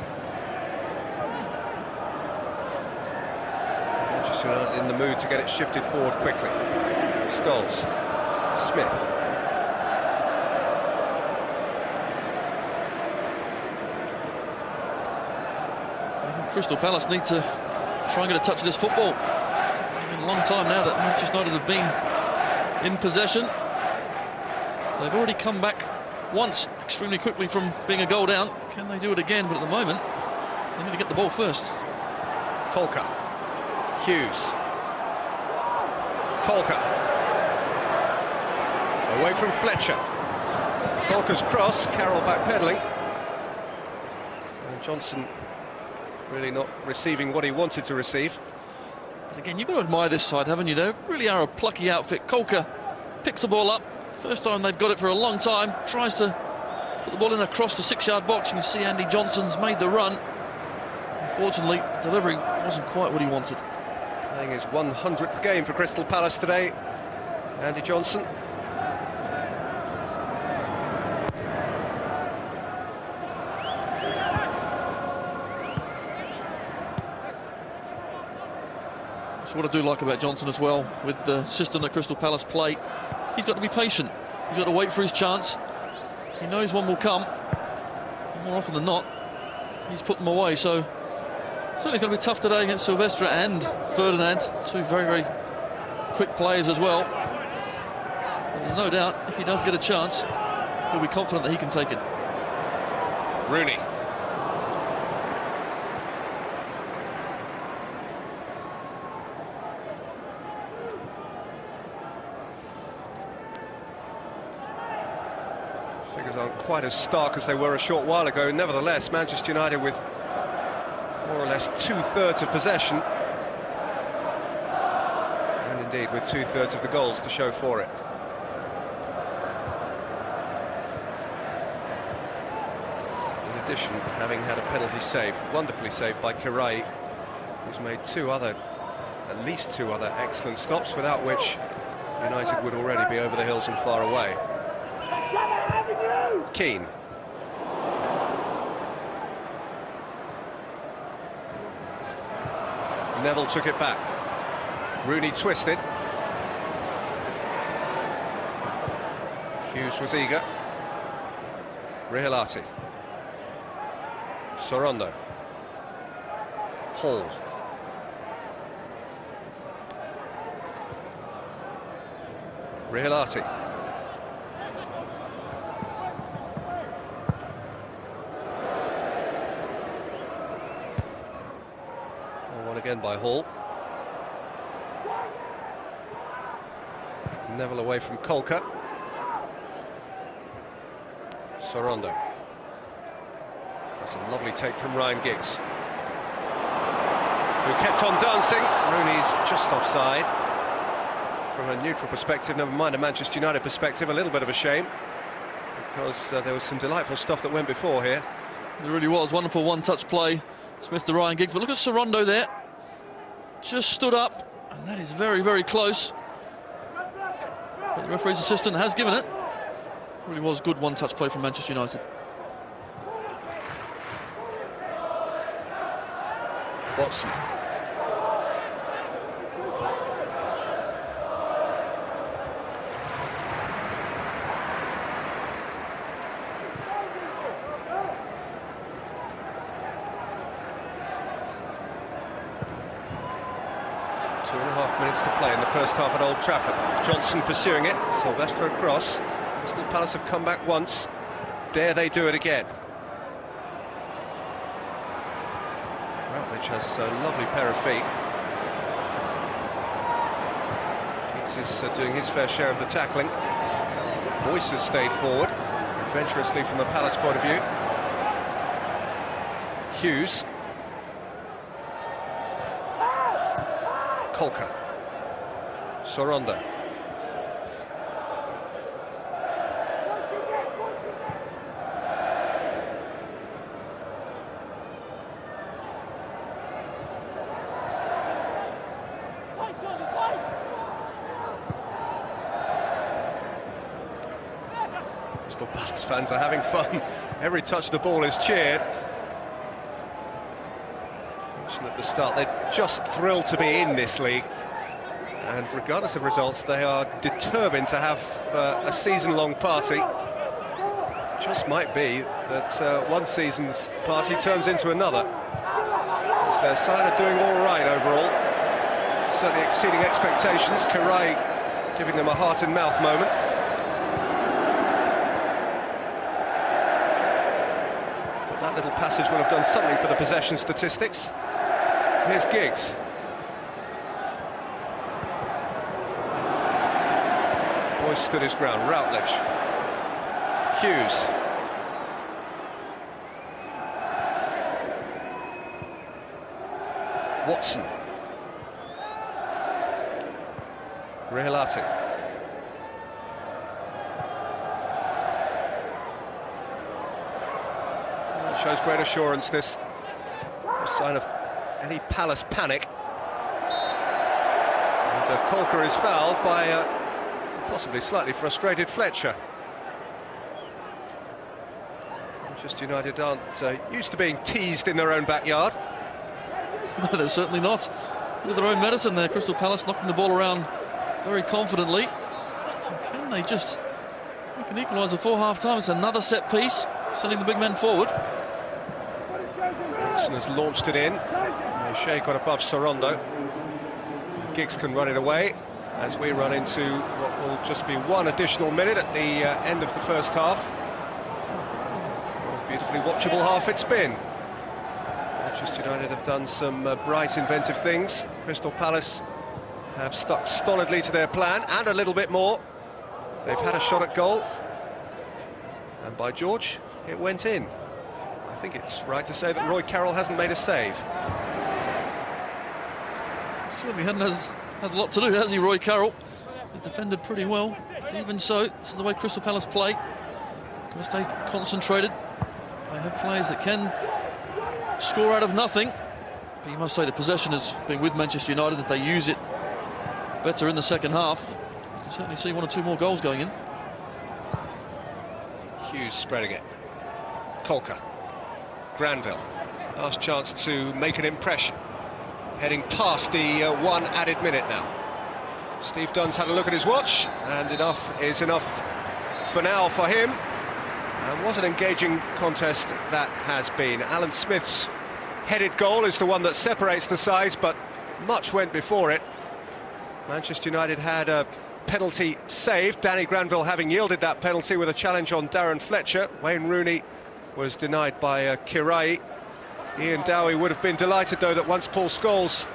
Manchester United in the mood to get it shifted forward quickly. Scholes. Smith. Crystal Palace need to try and get a touch of this football. It's been a long time now that Manchester United have been in possession. They've already come back once extremely quickly from being a goal down. Can they do it again? But at the moment, they need to get the ball first. Kolka. Hughes. Kolka. Away from Fletcher. Kolka's cross, Carroll backpedaling. And Johnson really not receiving what he wanted to receive. But again, you've got to admire this side, haven't you? They really are a plucky outfit. Kolka picks the ball up. First time they've got it for a long time. Tries to put the ball in across the 6-yard box. You can see Andy Johnson's made the run. Unfortunately, delivery wasn't quite what he wanted. Playing his 100th game for Crystal Palace today, Andy Johnson. What I do like about Johnson as well, with the system that Crystal Palace play, he's got to be patient. He's got to wait for his chance. He knows one will come. More often than not, he's put them away. So certainly it's going to be tough today against Silvestre and Ferdinand, two very, very quick players as well. But there's no doubt, if he does get a chance, he'll be confident that he can take it. Rooney. Figures aren't quite as stark as they were a short while ago. Nevertheless, Manchester United with more or less 2/3 of possession, and indeed with 2/3 of the goals to show for it. In addition, having had a penalty saved, wonderfully saved by Kirai, who's made at least two other excellent stops, without which United would already be over the hills and far away. Keane. Neville took it back. Rooney twisted. Hughes was eager. Rihalati. Sorondo. Hall. Rihalati. Again by Hall. Neville away from Kolka. Sorondo. That's a lovely take from Ryan Giggs, who kept on dancing. Rooney's just offside. from a neutral perspective, never mind a Manchester United perspective, a little bit of a shame, because there was some delightful stuff that went before here. It really was. Wonderful one-touch play, Smith to Ryan Giggs. But look at Sorondo there. Just stood up, and that is very, very close. But the referee's assistant has given it. It really was good one-touch play from Manchester United. Watson. To play in the first half at Old Trafford. Johnson pursuing it, Silvestre across. Crystal Palace have come back once. Dare they do it again? Routledge has a lovely pair of feet. Giggs is doing his fair share of the tackling. Boyce has stayed forward, adventurously from the Palace point of view. Hughes. Colker. Sorondo. Crystal Palace fans are having fun. Every touch of the ball is cheered. Mentioned at the start, they're just thrilled to be in this league. And regardless of results, they are determined to have a season-long party. Just might be that one season's party turns into another. As their side are doing all right overall. Certainly exceeding expectations. Karai giving them a heart-and-mouth moment. But that little passage will have done something for the possession statistics. Here's Giggs. Boyce stood his ground. Routledge. Hughes. Watson. Rehalati. Shows great assurance, this. No sign of any Palace panic. And Colker is fouled by possibly slightly frustrated Fletcher. Manchester United aren't used to being teased in their own backyard. No, they're certainly not. With their own medicine there, Crystal Palace knocking the ball around very confidently. Can they just make an equaliser for half-time? It's another set piece, sending the big men forward. Wilson has launched it in. Shea got above Sorondo. Giggs can run it away as we run into what will just be one additional minute at the end of the first half. What a beautifully watchable half it's been. Manchester United have done some bright, inventive things. Crystal Palace have stuck stolidly to their plan and a little bit more. They've had a shot at goal, and by George, it went in. I think it's right to say that Roy Carroll hasn't made a save. Certainly hadn't had a lot to do, has he, Roy Carroll? He defended pretty well. Even so, this is the way Crystal Palace play. Got to stay concentrated. They have players that can score out of nothing. But you must say the possession has been with Manchester United. If they use it better in the second half, you can certainly see one or two more goals going in. Hughes spreading it. Colker. Granville. Last chance to make an impression. Heading past the one added minute now. Steve Dunn's had a look at his watch, and enough is enough for now for him. And what an engaging contest that has been. Alan Smith's headed goal is the one that separates the sides, but much went before it. Manchester United had a penalty saved, Danny Granville having yielded that penalty with a challenge on Darren Fletcher. Wayne Rooney was denied by Kirai. Ian Dowie would have been delighted, though, that once Paul Scholes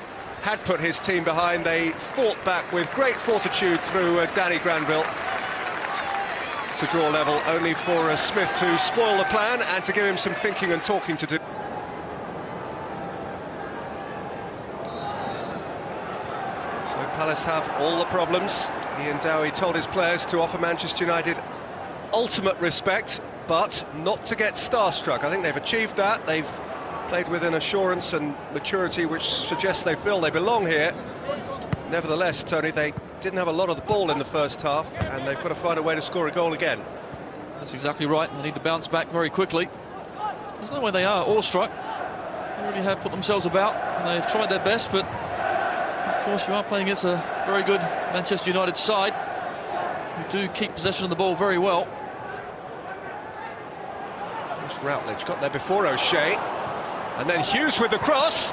had put his team behind, they fought back with great fortitude through Danny Granville to draw level, only for Smith to spoil the plan and to give him some thinking and talking to do. So Palace have all the problems. Ian Dowie told his players to offer Manchester United ultimate respect, but not to get starstruck. I think they've achieved that. They've played with an assurance and maturity which suggests they feel they belong here. Nevertheless, Tony, they didn't have a lot of the ball in the first half, and they've got to find a way to score a goal again. That's exactly right. They need to bounce back very quickly. There's no way they are awestruck. They really have put themselves about, and they've tried their best, but of course you are playing against a very good Manchester United side who do keep possession of the ball very well. There's Routledge, got there before O'Shea, and then Hughes with the cross.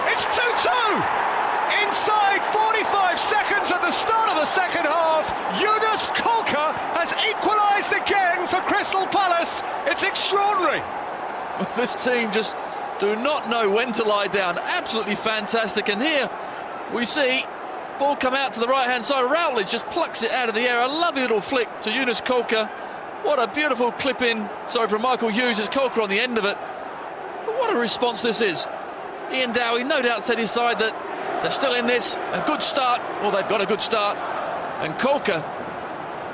It's 2-2! Inside 45 seconds at the start of the second half, Younes Kolka has equalised again for Crystal Palace. It's extraordinary. This team just do not know when to lie down. Absolutely fantastic. And here we see ball come out to the right-hand side. Routledge just plucks it out of the air. A lovely little flick to Younes Kolka. What a beautiful clip in. Sorry, from Michael Hughes. It's Kolka on the end of it. But what a response this is. Ian Dowie no doubt said his side that they're still in this. A good start. Well, they've got a good start. And Kolka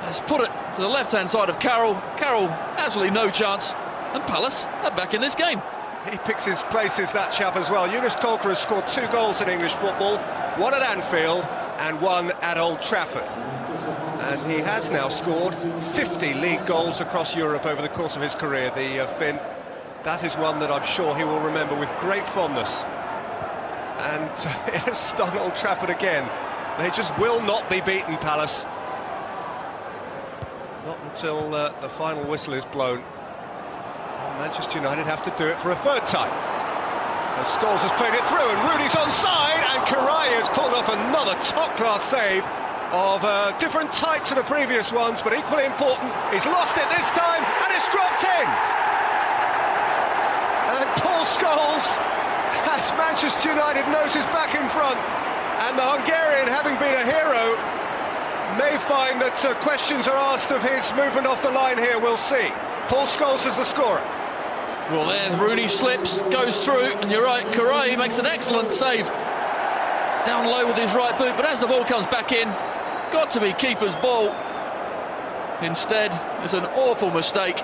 has put it to the left-hand side of Carroll. Carroll, absolutely no chance. And Palace are back in this game. He picks his places, that chap, as well. Younes Kolka has scored 2 goals in English football, 1 at Anfield and 1 at Old Trafford. And he has now scored 50 league goals across Europe over the course of his career, the Finn. That is one that I'm sure he will remember with great fondness. And it has stung Old Trafford again. They just will not be beaten, Palace. Not until the final whistle is blown. Manchester United have to do it for a third time. Scholes has played it through, and Rooney's onside, and Karai has pulled off another top-class save of a different type to the previous ones, but equally important. He's lost it this time, and it's dropped in. And Paul Scholes, as Manchester United noses back in front, and the Hungarian, having been a hero, may find that questions are asked of his movement off the line here. We'll see. Paul Scholes is the scorer. Well, there Rooney slips, goes through, and you're right, Karai makes an excellent save down low with his right boot, but as the ball comes back in, got to be keeper's ball. Instead, it's an awful mistake.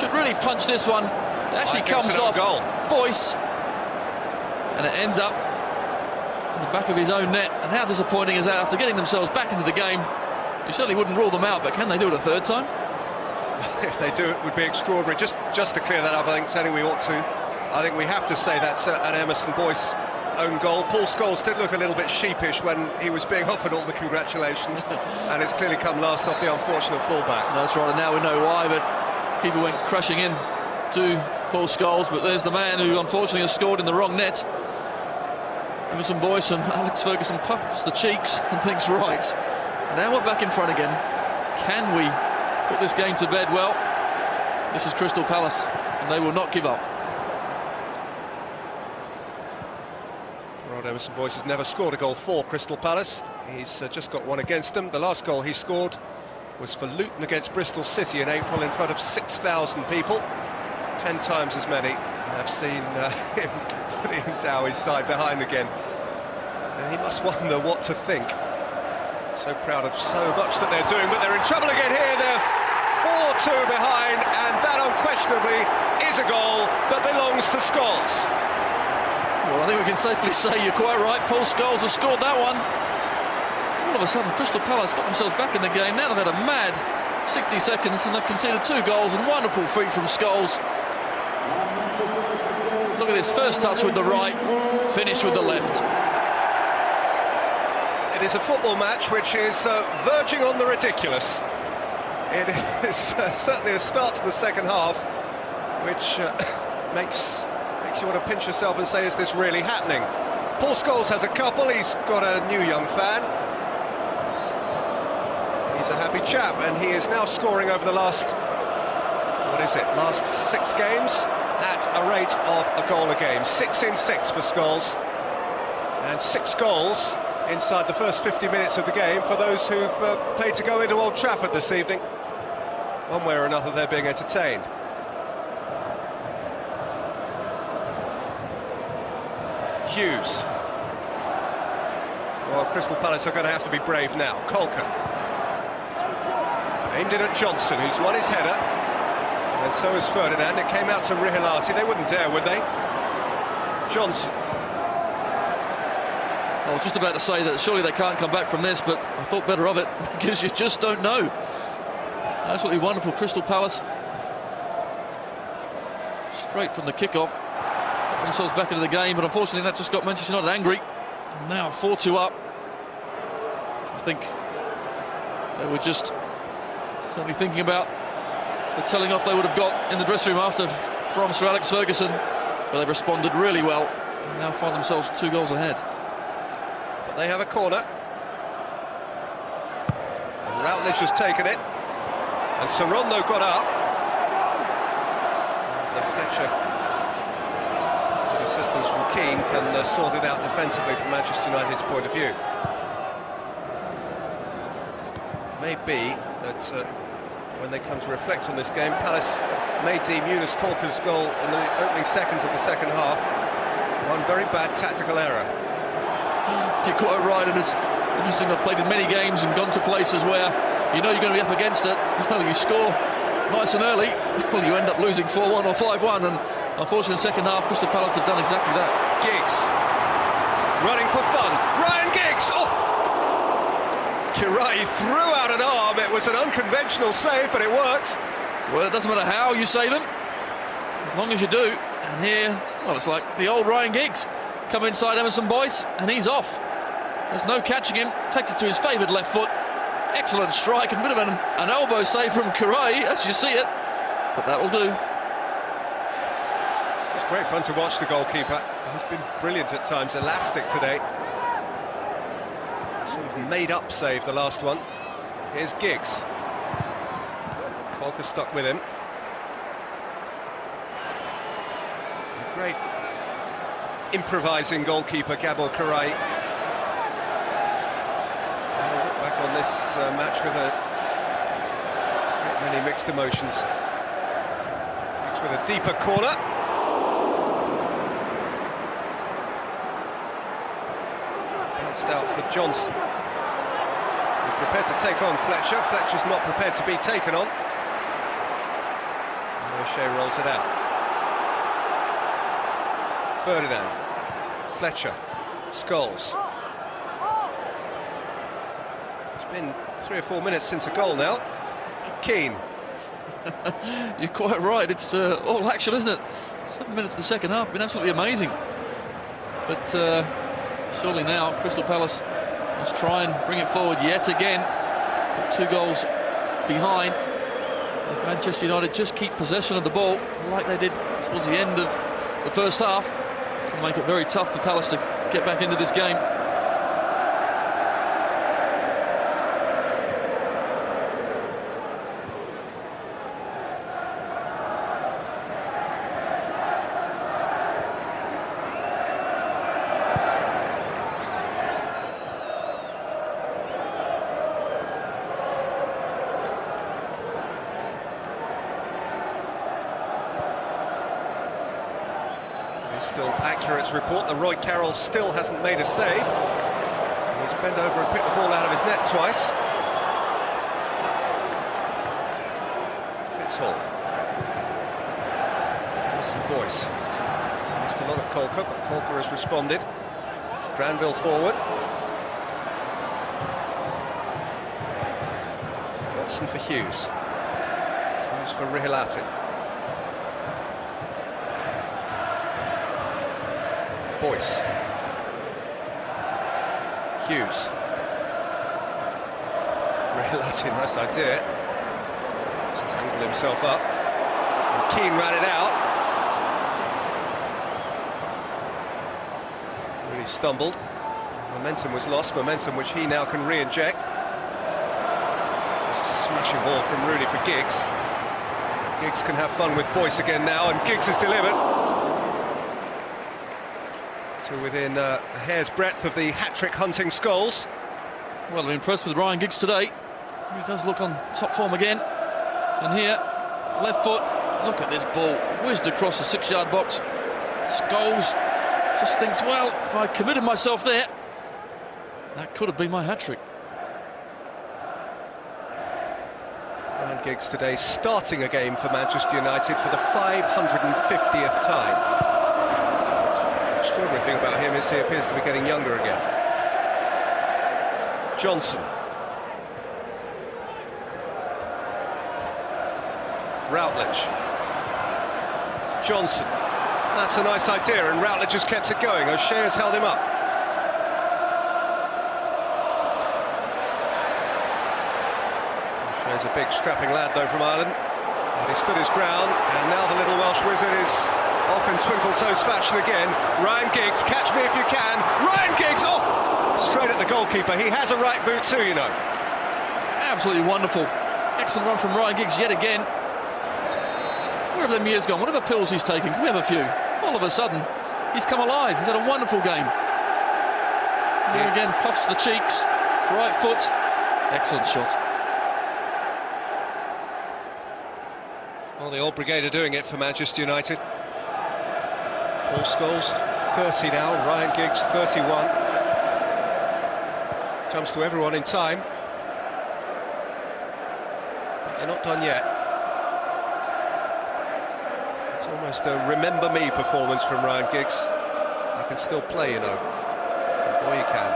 Should really punch this one. It actually comes off goal. Boyce, and it ends up in the back of his own net. And how disappointing is that after getting themselves back into the game? You certainly wouldn't rule them out, but can they do it a third time? If they do, it would be extraordinary. Just to clear that up, I think, Tony, we ought to. I think we have to say that's an Emerson Boyce own goal. Paul Scholes did look a little bit sheepish when he was being offered all the congratulations, and it's clearly come last off the unfortunate fullback. That's right, and now we know why, but keeper went crashing in to Paul Scholes, but there's the man who unfortunately has scored in the wrong net. Emerson Boyce, and Alex Ferguson puffs the cheeks and thinks, right, now we're back in front again. Can we put this game to bed? Well, this is Crystal Palace, and they will not give up. Rod Emerson Boyce has never scored a goal for Crystal Palace. He's just got one against them. The last goal he scored was for Luton against Bristol City in April in front of 6,000 people. 10 times as many. I've seen him put Ian Dowie's side behind again. And he must wonder what to think. So proud of so much that they're doing, but they're in trouble again here. They're 4-2 behind, and that unquestionably is a goal that belongs to Scholes. Well, I think we can safely say you're quite right. Paul Scholes has scored that one. All of a sudden, Crystal Palace got themselves back in the game. Now they've had a mad 60 seconds, and they've conceded 2 goals, and wonderful feat from Scholes. Look at this, first touch with the right, finish with the left. It is a football match which is verging on the ridiculous. It is certainly a start to the second half, which makes you want to pinch yourself and say, is this really happening? Paul Scholes has a couple. He's got a new young fan. He's a happy chap, and he is now scoring over the last 6 games at a rate of a goal a game. 6 in 6 for Scholes, and 6 goals inside the first 50 minutes of the game for those who've paid to go into Old Trafford this evening. One way or another, they're being entertained. Hughes. Well, Crystal Palace are going to have to be brave now. Colker aimed it at Johnson, who's won his header, and so is Ferdinand. It came out to Rihilati. They wouldn't dare, would they? Johnson. I was just about to say that surely they can't come back from this, but I thought better of it because you just don't know. Absolutely wonderful, Crystal Palace. Straight from the kickoff, got themselves back into the game, but unfortunately that just got Manchester United angry. Now 4-2 up. I think they were just certainly thinking about the telling off they would have got in the dressing room from Sir Alex Ferguson, but they've responded really well and now find themselves 2 goals ahead. But they have a corner. And Routledge has taken it, and Sorondo got up. And Fletcher, with assistance from Keane, can sort it out defensively from Manchester United's point of view. Maybe that when they come to reflect on this game, Palace may deem Yunus Colker's goal in the opening seconds of the second half one very bad tactical error. You're quite right, and it's interesting. I've played in many games and gone to places where you know you're going to be up against it. Well, you score nice and early, well, you end up losing 4-1 or 5-1, and unfortunately in the second half Crystal Palace have done exactly that. Giggs running for fun. Ryan Giggs! Oh! Kirai threw out an arm. It was an unconventional save, but it worked. Well, it doesn't matter how you save them, as long as you do. And here, well, it's like the old Ryan Giggs. Come inside Emerson Boyce, and he's off. There's no catching him. Takes it to his favoured left foot. Excellent strike, and a bit of an elbow save from Kirai, as you see it. But that will do. It's great fun to watch the goalkeeper. He's been brilliant at times, elastic today. Sort of made-up save, the last one. Here's Giggs. Colker stuck with him. A great improvising goalkeeper, Gabor Kirai. We'll look back on this match with many mixed emotions. Giggs with a deeper corner. Bounced out for Johnson. He's prepared to take on Fletcher. Fletcher's not prepared to be taken on. And O'Shea rolls it out. Ferdinand, Fletcher, Scholes. It's been 3 or 4 minutes since a goal now. Keane. You're quite right, it's all action, isn't it? 7 minutes of the second half, been absolutely amazing. But surely now Crystal Palace must try and bring it forward yet again. 2 goals behind. If Manchester United just keep possession of the ball like they did towards the end of the first half, it will make it very tough for Palace to get back into this game. Still accurate report. The Roy Carroll still hasn't made a save. He's bent over and picked the ball out of his net twice. Fitzhall. Emerson Boyce. He's missed a lot of Colker, but Colker has responded. Granville forward. Watson for Hughes. Hughes for Rihilati. Boyce. Hughes. Rihilati, nice idea. Just tangled himself up. And Keane ran it out. Really stumbled. Momentum was lost, momentum which he now can re-inject. Just a smashing ball from Rooney for Giggs. Giggs can have fun with Boyce again now, and Giggs has delivered. Within a hair's breadth of the hat-trick hunting Scholes. Well, I'm impressed with Ryan Giggs today. He does look on top form again. And here, left foot, look at this ball, whizzed across the 6-yard box. Scholes just thinks, well, if I committed myself there, That could have been my hat-trick. Ryan Giggs today starting a game for Manchester United for the 550th time. The extraordinary thing about him is he appears to be getting younger again. Johnson. Routledge. Johnson. That's a nice idea, and Routledge has kept it going. O'Shea has held him up. O'Shea's a big strapping lad though from Ireland, but he stood his ground, and now the little Welsh wizard is off in twinkle toes fashion again. Ryan Giggs, catch me if you can. Ryan Giggs, oh, straight at the goalkeeper. He has a right boot too, you know. Absolutely wonderful. Excellent run from Ryan Giggs yet again. Where have them years gone? Whatever pills he's taking, can we have a few? All of a sudden, he's come alive. He's had a wonderful game. There again, puffs the cheeks, right foot. Excellent shot. Well, the old brigade are doing it for Manchester United. Paul Scholes, 30 now. Ryan Giggs, 31. Comes to everyone in time. But they're not done yet. It's almost a remember me performance from Ryan Giggs. I can still play, you know. Boy, you can.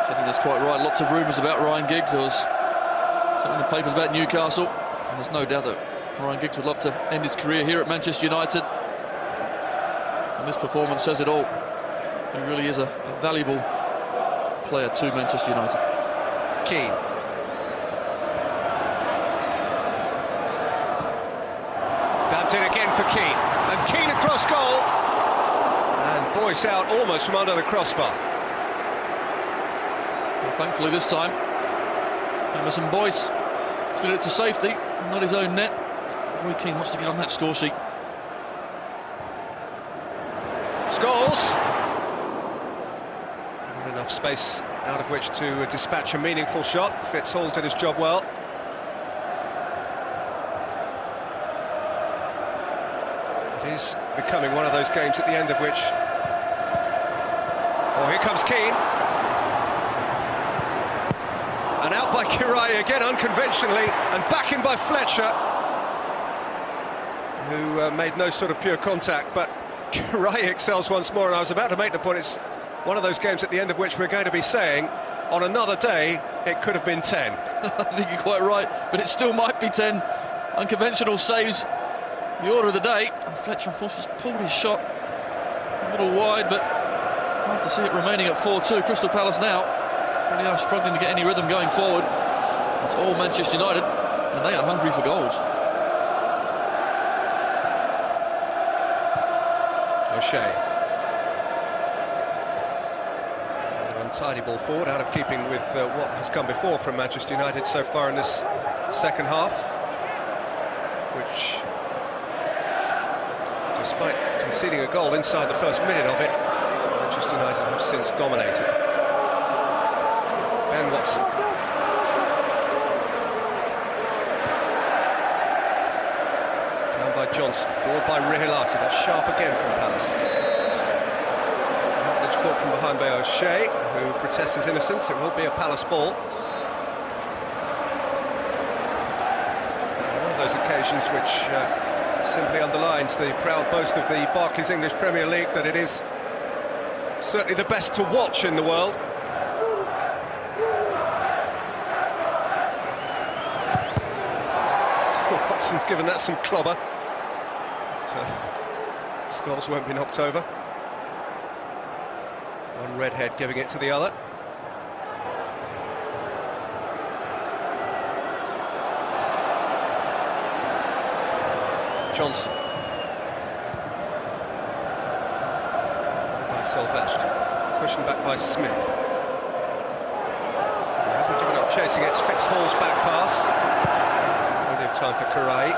So I think that's quite right. Lots of rumours about Ryan Giggs. There was something in the papers about Newcastle. And there's no doubt that Ryan Giggs would love to end his career here at Manchester United. And this performance says it all. He really is a valuable player to Manchester United. Keane. Dabbed in again for Keane. And Keane across goal. And Boyce out almost from under the crossbar. Well, thankfully this time, Emerson Boyce cleared it to safety, not his own net. Roy Keane wants to get on that score sheet. Scholes. Not enough space out of which to dispatch a meaningful shot. Fitzhall did his job well. It is becoming one of those games at the end of which... Oh, here comes Keane. And out by Kirai again, unconventionally, and back in by Fletcher, who made no sort of pure contact, but Kirai excels once more, and I was about to make the point, it's one of those games at the end of which we're going to be saying, on another day, it could have been 10. I think you're quite right, but it still might be 10. Unconventional saves the order of the day, and Fletcher unfortunately just pulled his shot a little wide, but hard to see it remaining at 4-2. Crystal Palace now really are struggling to get any rhythm going forward. It's all Manchester United, and they are hungry for goals. O'Shea. An untidy ball forward, out of keeping with what has come before from Manchester United so far in this second half, which, despite conceding a goal inside the first minute of it, Manchester United have since dominated. Ben Watson. Down by Johnson, ball by Rihilati. That's sharp again from Palace. Routledge caught from behind by O'Shea, who protests his innocence. It will be a Palace ball. One of those occasions which simply underlines the proud boast of the Barclays English Premier League that it is certainly the best to watch in the world. Watson's given that some clobber. But, Scholes won't be knocked over. One redhead giving it to the other. Johnson. By Silvestre. Cushioned back by Smith. He hasn't given up chasing it. It's Fitzhall's back pass. Plenty of time for Kirai.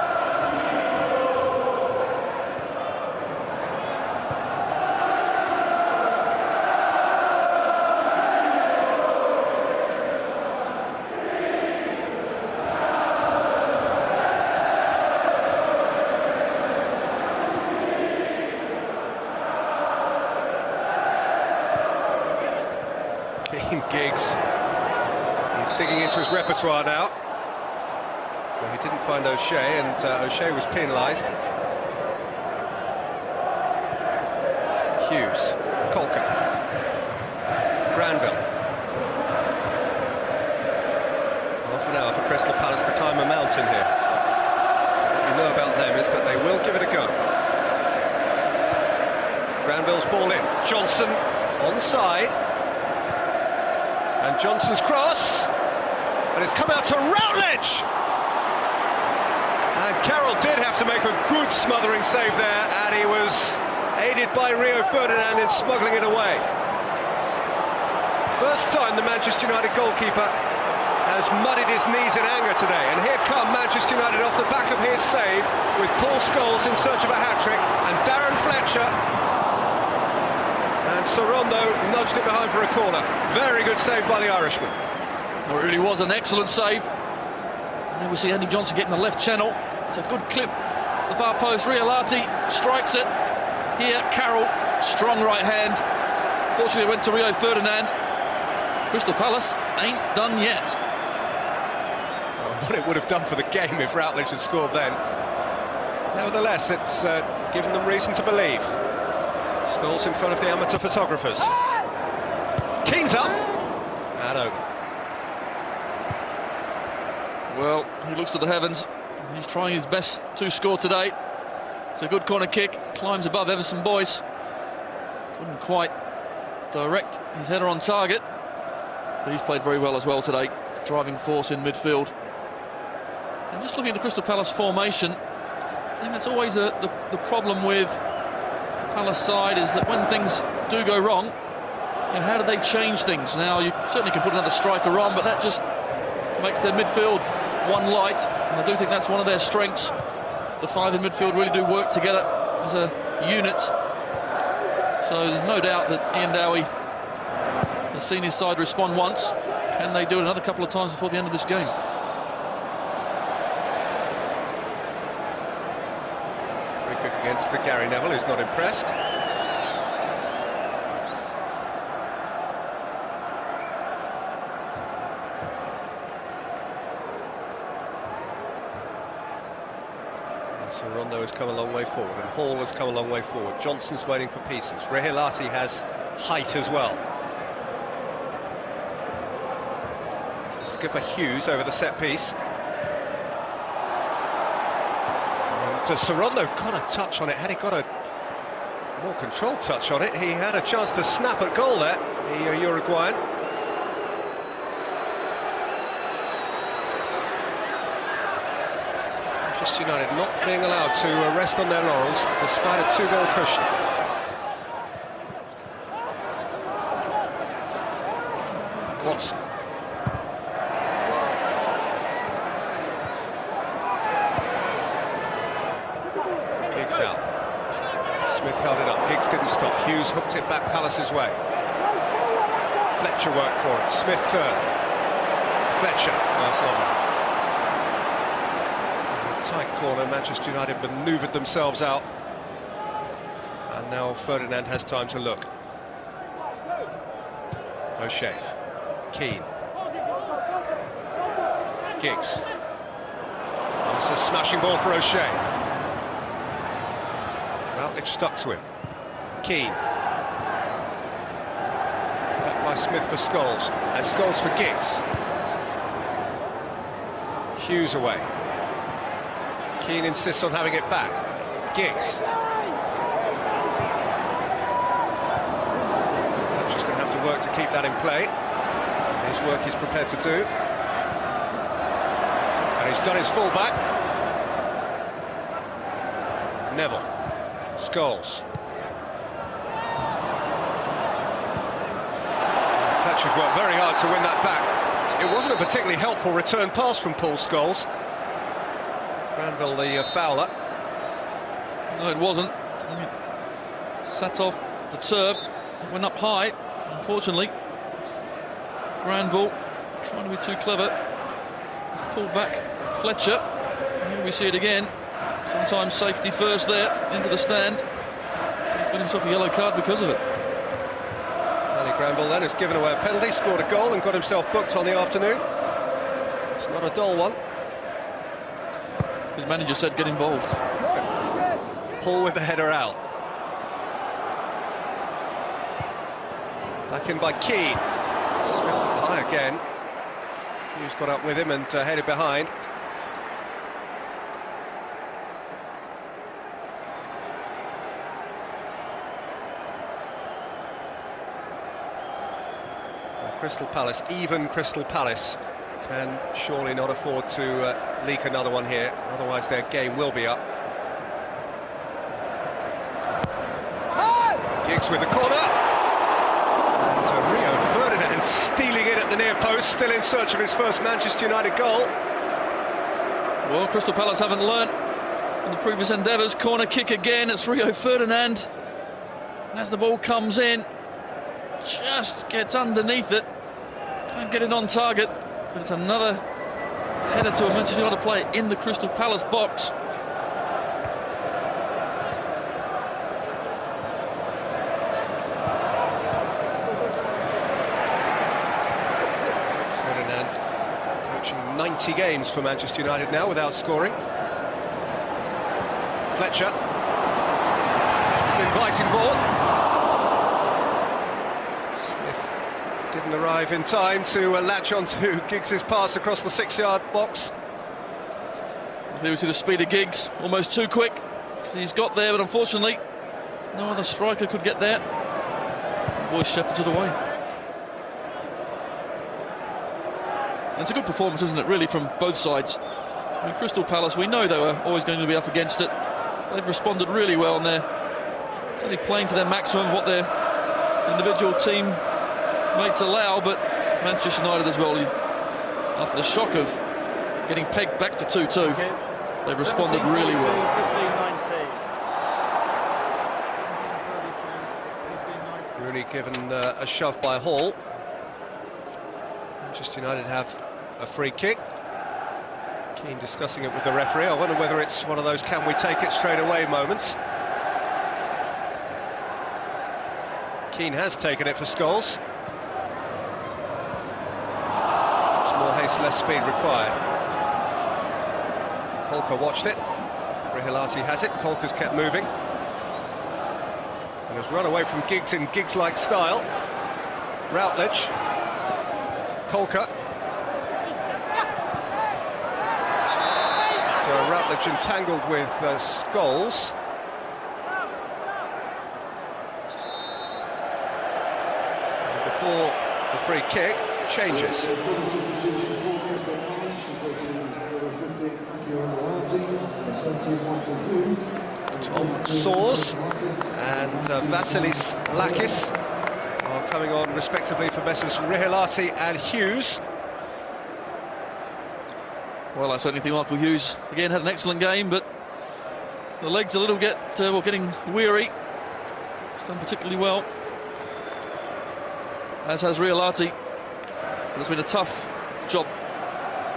Keane his repertoire now. Well, he didn't find O'Shea, and O'Shea was penalised. Hughes, Colker, Granville. Half an hour for Crystal Palace to climb a mountain here. What you know about them is that they will give it a go. Granville's ball in. Johnson onside. And Johnson's cross. And it's come out to Routledge. And Carroll did have to make a good smothering save there, and he was aided by Rio Ferdinand in smuggling it away. First time the Manchester United goalkeeper has muddied his knees in anger today, and here come Manchester United off the back of his save with Paul Scholes in search of a hat-trick, and Darren Fletcher, and Sorondo nudged it behind for a corner. Very good save by the Irishman. Well, it really was an excellent save. And then we see Andy Johnson getting the left channel. It's a good clip to the far post. Riolati strikes it. Here, Carroll, strong right hand. Fortunately, it went to Rio Ferdinand. Crystal Palace ain't done yet. What it would have done for the game if Routledge had scored then. Nevertheless, it's given them reason to believe. Scholes in front of the amateur photographers. Keane's up. And over. Well, he looks to the heavens. He's trying his best to score today. It's a good corner kick. Climbs above Everson Boyce. Couldn't quite direct his header on target. But he's played very well as well today. Driving force in midfield. And just looking at the Crystal Palace formation, I think that's always the problem with the Palace side, is that when things do go wrong, you know, how do they change things? Now, you certainly can put another striker on, but that just makes their midfield one light, and I do think that's one of their strengths. The five in midfield really do work together as a unit. So there's no doubt that Ian Dowie has seen his side respond once. Can they do it another couple of times before the end of this game? Free kick against Gary Neville, who's not impressed. Sorondo has come a long way forward, and Hall has come a long way forward. Johnson's waiting for pieces. Rehilati has height as well. Skipper Hughes over the set piece. And Sorondo got a touch on it. Had he got a more controlled touch on it, he had a chance to snap at goal there, the Uruguayan. Manchester United not being allowed to rest on their laurels despite a 2-goal cushion. Watson. Giggs out. Smith held it up. Giggs didn't stop. Hughes hooked it back Palace's way. Fletcher worked for it. Smith turned. Fletcher. Nice long. Tight corner, Manchester United manoeuvred themselves out, and now Ferdinand has time to look. O'Shea, Keane, Giggs. That's a smashing ball for O'Shea. Routledge stuck to him. Keane. Back by Smith for Scholes, and Scholes for Giggs. Hughes away. Keane insists on having it back. Giggs. Just going to have to work to keep that in play. His work he's prepared to do. And he's done his full-back. Neville. Scholes. Fletcher worked very hard to win that back. It wasn't a particularly helpful return pass from Paul Scholes. Granville, the fouler. No, it wasn't. Sat off the turf. It went up high. Unfortunately, Granville, trying to be too clever, has pulled back Fletcher. Here we see it again. Sometimes safety first there, into the stand. He's got himself a yellow card because of it. Danny Granville then has given away a penalty, scored a goal and got himself booked on the afternoon. It's not a dull one. His manager said get involved. Hall with the header out. Back in by Keane. Smith high again. Hughes got up with him and headed behind. Crystal Palace, even Crystal Palace, can surely not afford to leak another one here, otherwise their game will be up. Giggs with the corner. And Rio Ferdinand stealing it at the near post, still in search of his first Manchester United goal. Well, Crystal Palace haven't learnt in the previous endeavours. Corner kick again, it's Rio Ferdinand. And as the ball comes in, just gets underneath it. Can't get it on target, but it's another header to a Manchester United player in the Crystal Palace box. Ferdinand coaching 90 games for Manchester United now without scoring. Fletcher. It's an inviting ball. Didn't arrive in time to latch on to Giggs' pass across the 6-yard box. Here we see the speed of Giggs, almost too quick. He's got there, but unfortunately, no other striker could get there. The boys shepherded it away. And it's a good performance, isn't it, really, from both sides. I mean, Crystal Palace, we know they were always going to be up against it. They've responded really well, and they're certainly playing to their maximum what their individual team mates allow, but Manchester United as well, after the shock of getting pegged back to 2-2, they've responded really well. Rooney given a shove by Hall. Manchester United have a free kick. Keane discussing it with the referee. I wonder whether it's one of those can we take it straight away moments. Keane has taken it for Scholes. Haste, less speed required. Kolka watched it. Rihilati has it. Kolka's kept moving and has run away from Giggs in Giggs-like style. Routledge. Kolka. So Routledge entangled with Scholes. And before the free kick, changes. Tom Soares and Vasilis Lakis are coming on respectively for Messrs Rihilati and Hughes. Well, I certainly think Michael Hughes again had an excellent game, but the legs a little getting weary. He's done particularly well, as has Rihilati. But it's been a tough job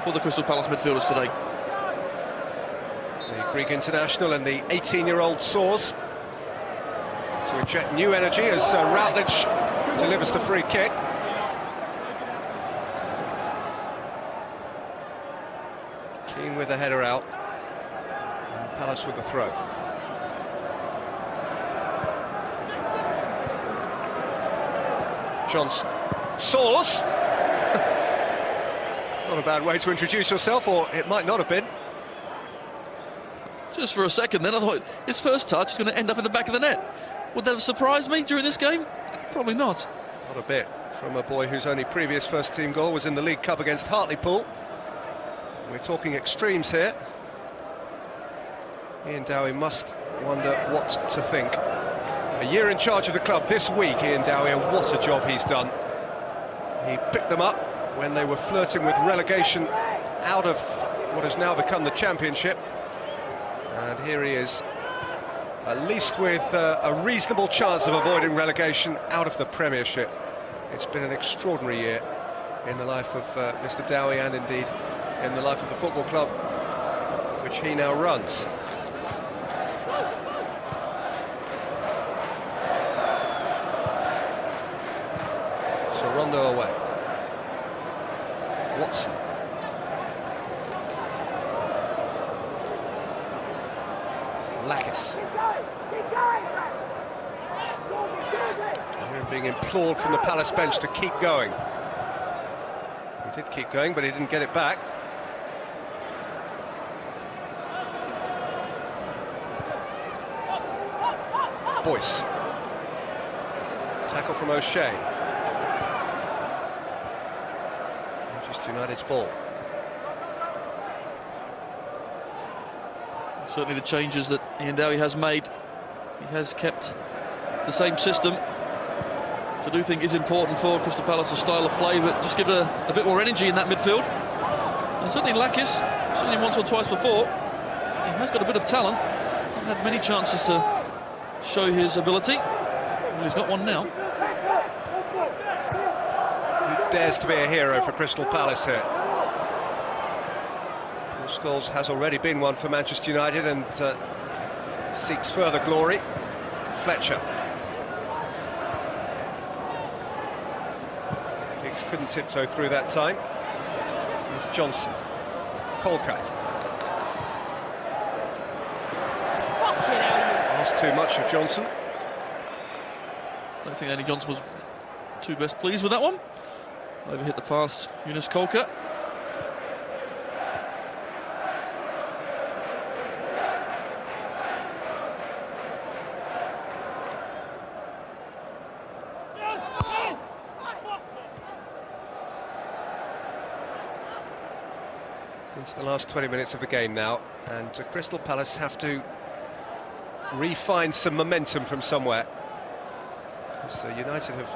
for the Crystal Palace midfielders today. The Greek international and the 18-year-old Soares to inject new energy as Routledge delivers the free kick. Keane with the header out, and Palace with the throw. Johnson. Soares! Not a bad way to introduce yourself, or it might not have been. Just for a second then, I thought his first touch is going to end up in the back of the net. Would that have surprised me during this game? Probably not. Not a bit, from a boy whose only previous first-team goal was in the League Cup against Hartlepool. We're talking extremes here. Ian Dowie must wonder what to think. A year in charge of the club this week, Ian Dowie, and what a job he's done. He picked them up when they were flirting with relegation out of what has now become the Championship. And here he is, at least with a reasonable chance of avoiding relegation out of the Premiership. It's been an extraordinary year in the life of Mr. Dowie, and indeed in the life of the football club which he now runs. So Rondo away. Watson. Lakis. Being implored from the Palace bench to keep going. He did keep going, but he didn't get it back. Boyce. Tackle from O'Shea. Manchester United's ball. Certainly the changes that Ian Dowie has made, he has kept the same system, which I do think is important for Crystal Palace's style of play, but just give it a bit more energy in that midfield. And certainly Lakis, certainly once or twice before, he has got a bit of talent. He's had many chances to show his ability. Well, he's got one now. Who dares to be a hero for Crystal Palace here? Paul Scholes has already been one for Manchester United and seeks further glory. Fletcher. Giggs couldn't tiptoe through that time. Here's Johnson. Colker. Asked too much of Johnson. Don't think Andy Johnson was too best pleased with that one. Overhit the pass, Younes Colker. It's the last 20 minutes of the game now, and Crystal Palace have to refine some momentum from somewhere. So United have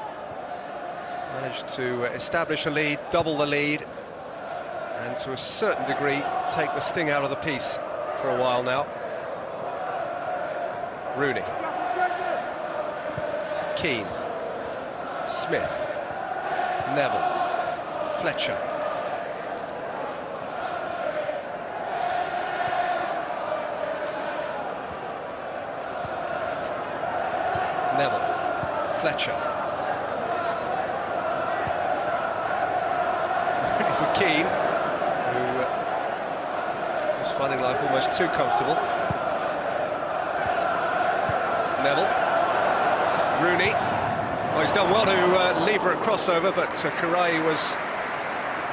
managed to establish a lead, double the lead, and to a certain degree take the sting out of the piece for a while now. Rooney. Keane. Smith. Neville. Fletcher. Neville, Fletcher. Ready for Keane, who was finding life almost too comfortable. Neville, Rooney. Well, he's done well to lever a crossover, but Karai was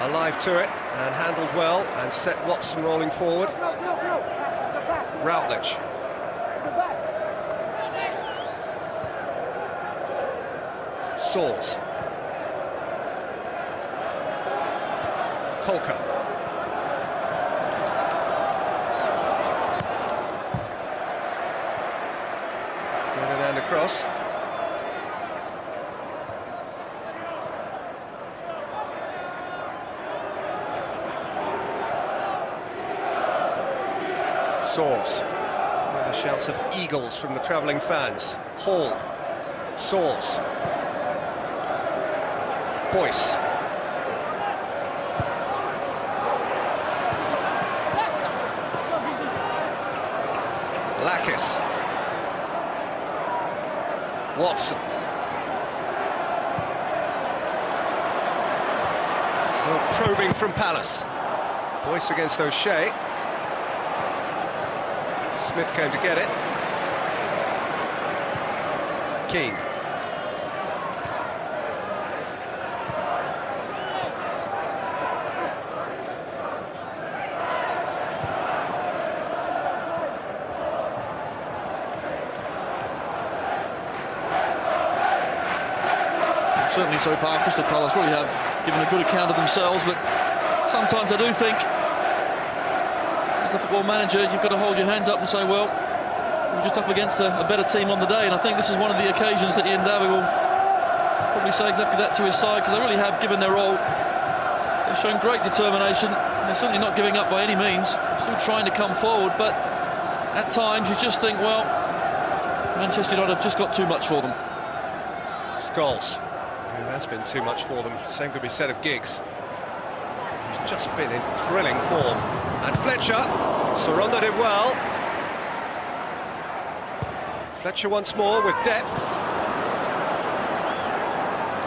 alive to it and handled well and set Watson rolling forward. Routledge. Sawes. Colker. Ferdinand across. Sawes. The shouts of eagles from the travelling fans. Hall. Sawes. Boyce. Lakis. Watson. Well, probing from Palace. Boyce against O'Shea. Smith came to get it. Keane. Certainly so far, Crystal Palace really have given a good account of themselves, but sometimes I do think, as a football manager, you've got to hold your hands up and say, well, we're just up against a better team on the day, and I think this is one of the occasions that Ian Dowie will probably say exactly that to his side, because they really have given their all. They've shown great determination. They're certainly not giving up by any means, still trying to come forward, but at times you just think, well, Manchester United have just got too much for them. Scholes. Who has been too much for them. Same could be said of Giggs. He's just been in thrilling form. And Fletcher surrendered it well. Fletcher once more with depth.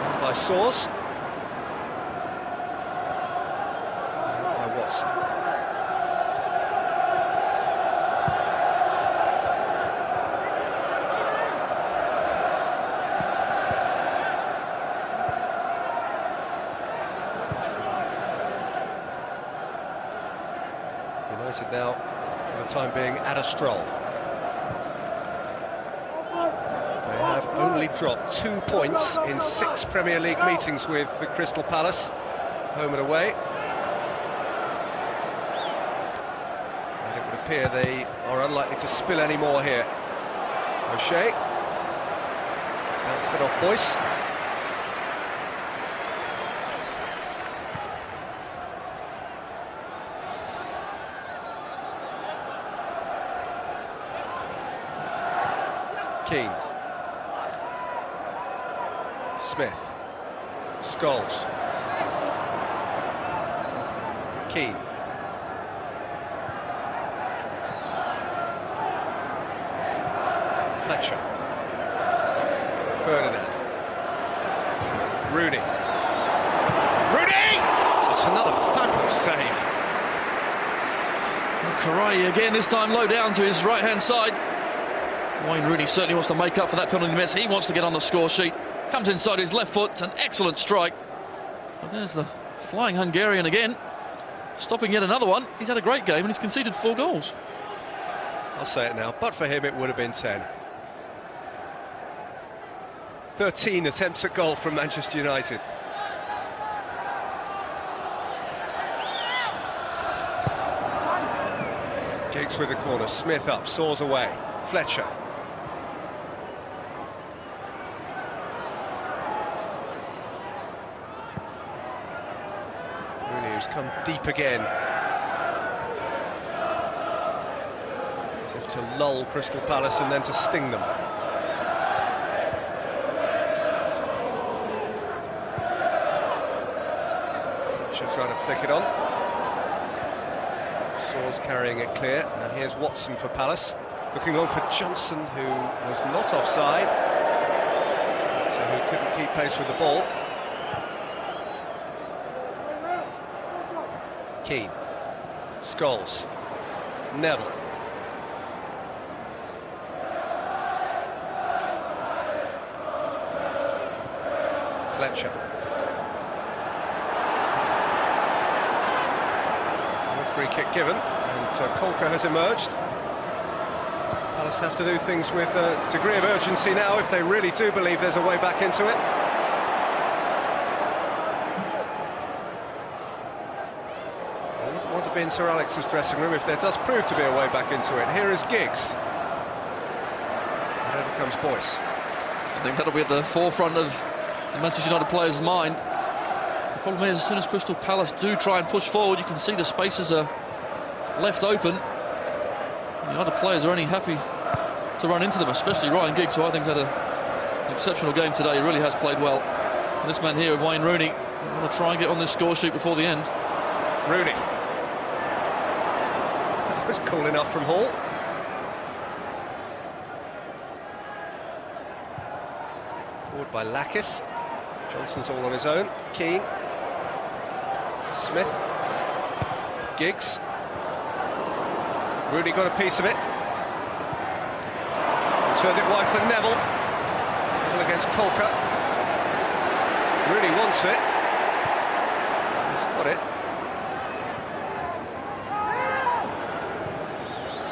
Down by Sawes. By Watson. United now, for the time being, at a stroll. They have only dropped 2 points in 6 Premier League meetings with the Crystal Palace, home and away. And it would appear they are unlikely to spill any more here. O'Shea. Bounced it off Boyce. Keane. Smith. Scholes. Keane. Fletcher. Ferdinand. Rooney. Rooney! That's another fabulous save. Karai again, this time low down to his right-hand side. Wayne Rooney certainly wants to make up for that penalty miss. He wants to get on the score sheet. Comes inside his left foot. It's an excellent strike. But there's the flying Hungarian again, stopping yet another one. He's had a great game and he's conceded 4 goals. I'll say it now, but for him it would have been 10. 13 attempts at goal from Manchester United. Giggs with the corner, Smith up, soars away. Fletcher. Rooney, who's come deep again, as if to lull Crystal Palace and then to sting them. Fletcher trying to flick it on. Soares carrying it clear, and here's Watson for Palace, looking on for Johnson, who was not offside, so who couldn't keep pace with the ball. Keane. Scholes. Neville. Fletcher. Free kick given, and Kolka has emerged. Palace have to do things with a degree of urgency now if they really do believe there's a way back into it. I wouldn't want to be in Sir Alex's dressing room if there does prove to be a way back into it. Here is Giggs. And over comes Boyce. I think that'll be at the forefront of the Manchester United players' mind. The problem is, as soon as Crystal Palace do try and push forward, you can see the spaces are left open. The other players are only happy to run into them, especially Ryan Giggs, who I think has had an exceptional game today. He really has played well. And this man here, Wayne Rooney, want to try and get on this score sheet before the end. Rooney. That was cool enough from Hall. Forward by Lakis. Johnson's all on his own. Keane. Smith. Giggs. Rooney got a piece of it. Turned it wide for Neville. Neville against Kolka. Rooney wants it. He's got it.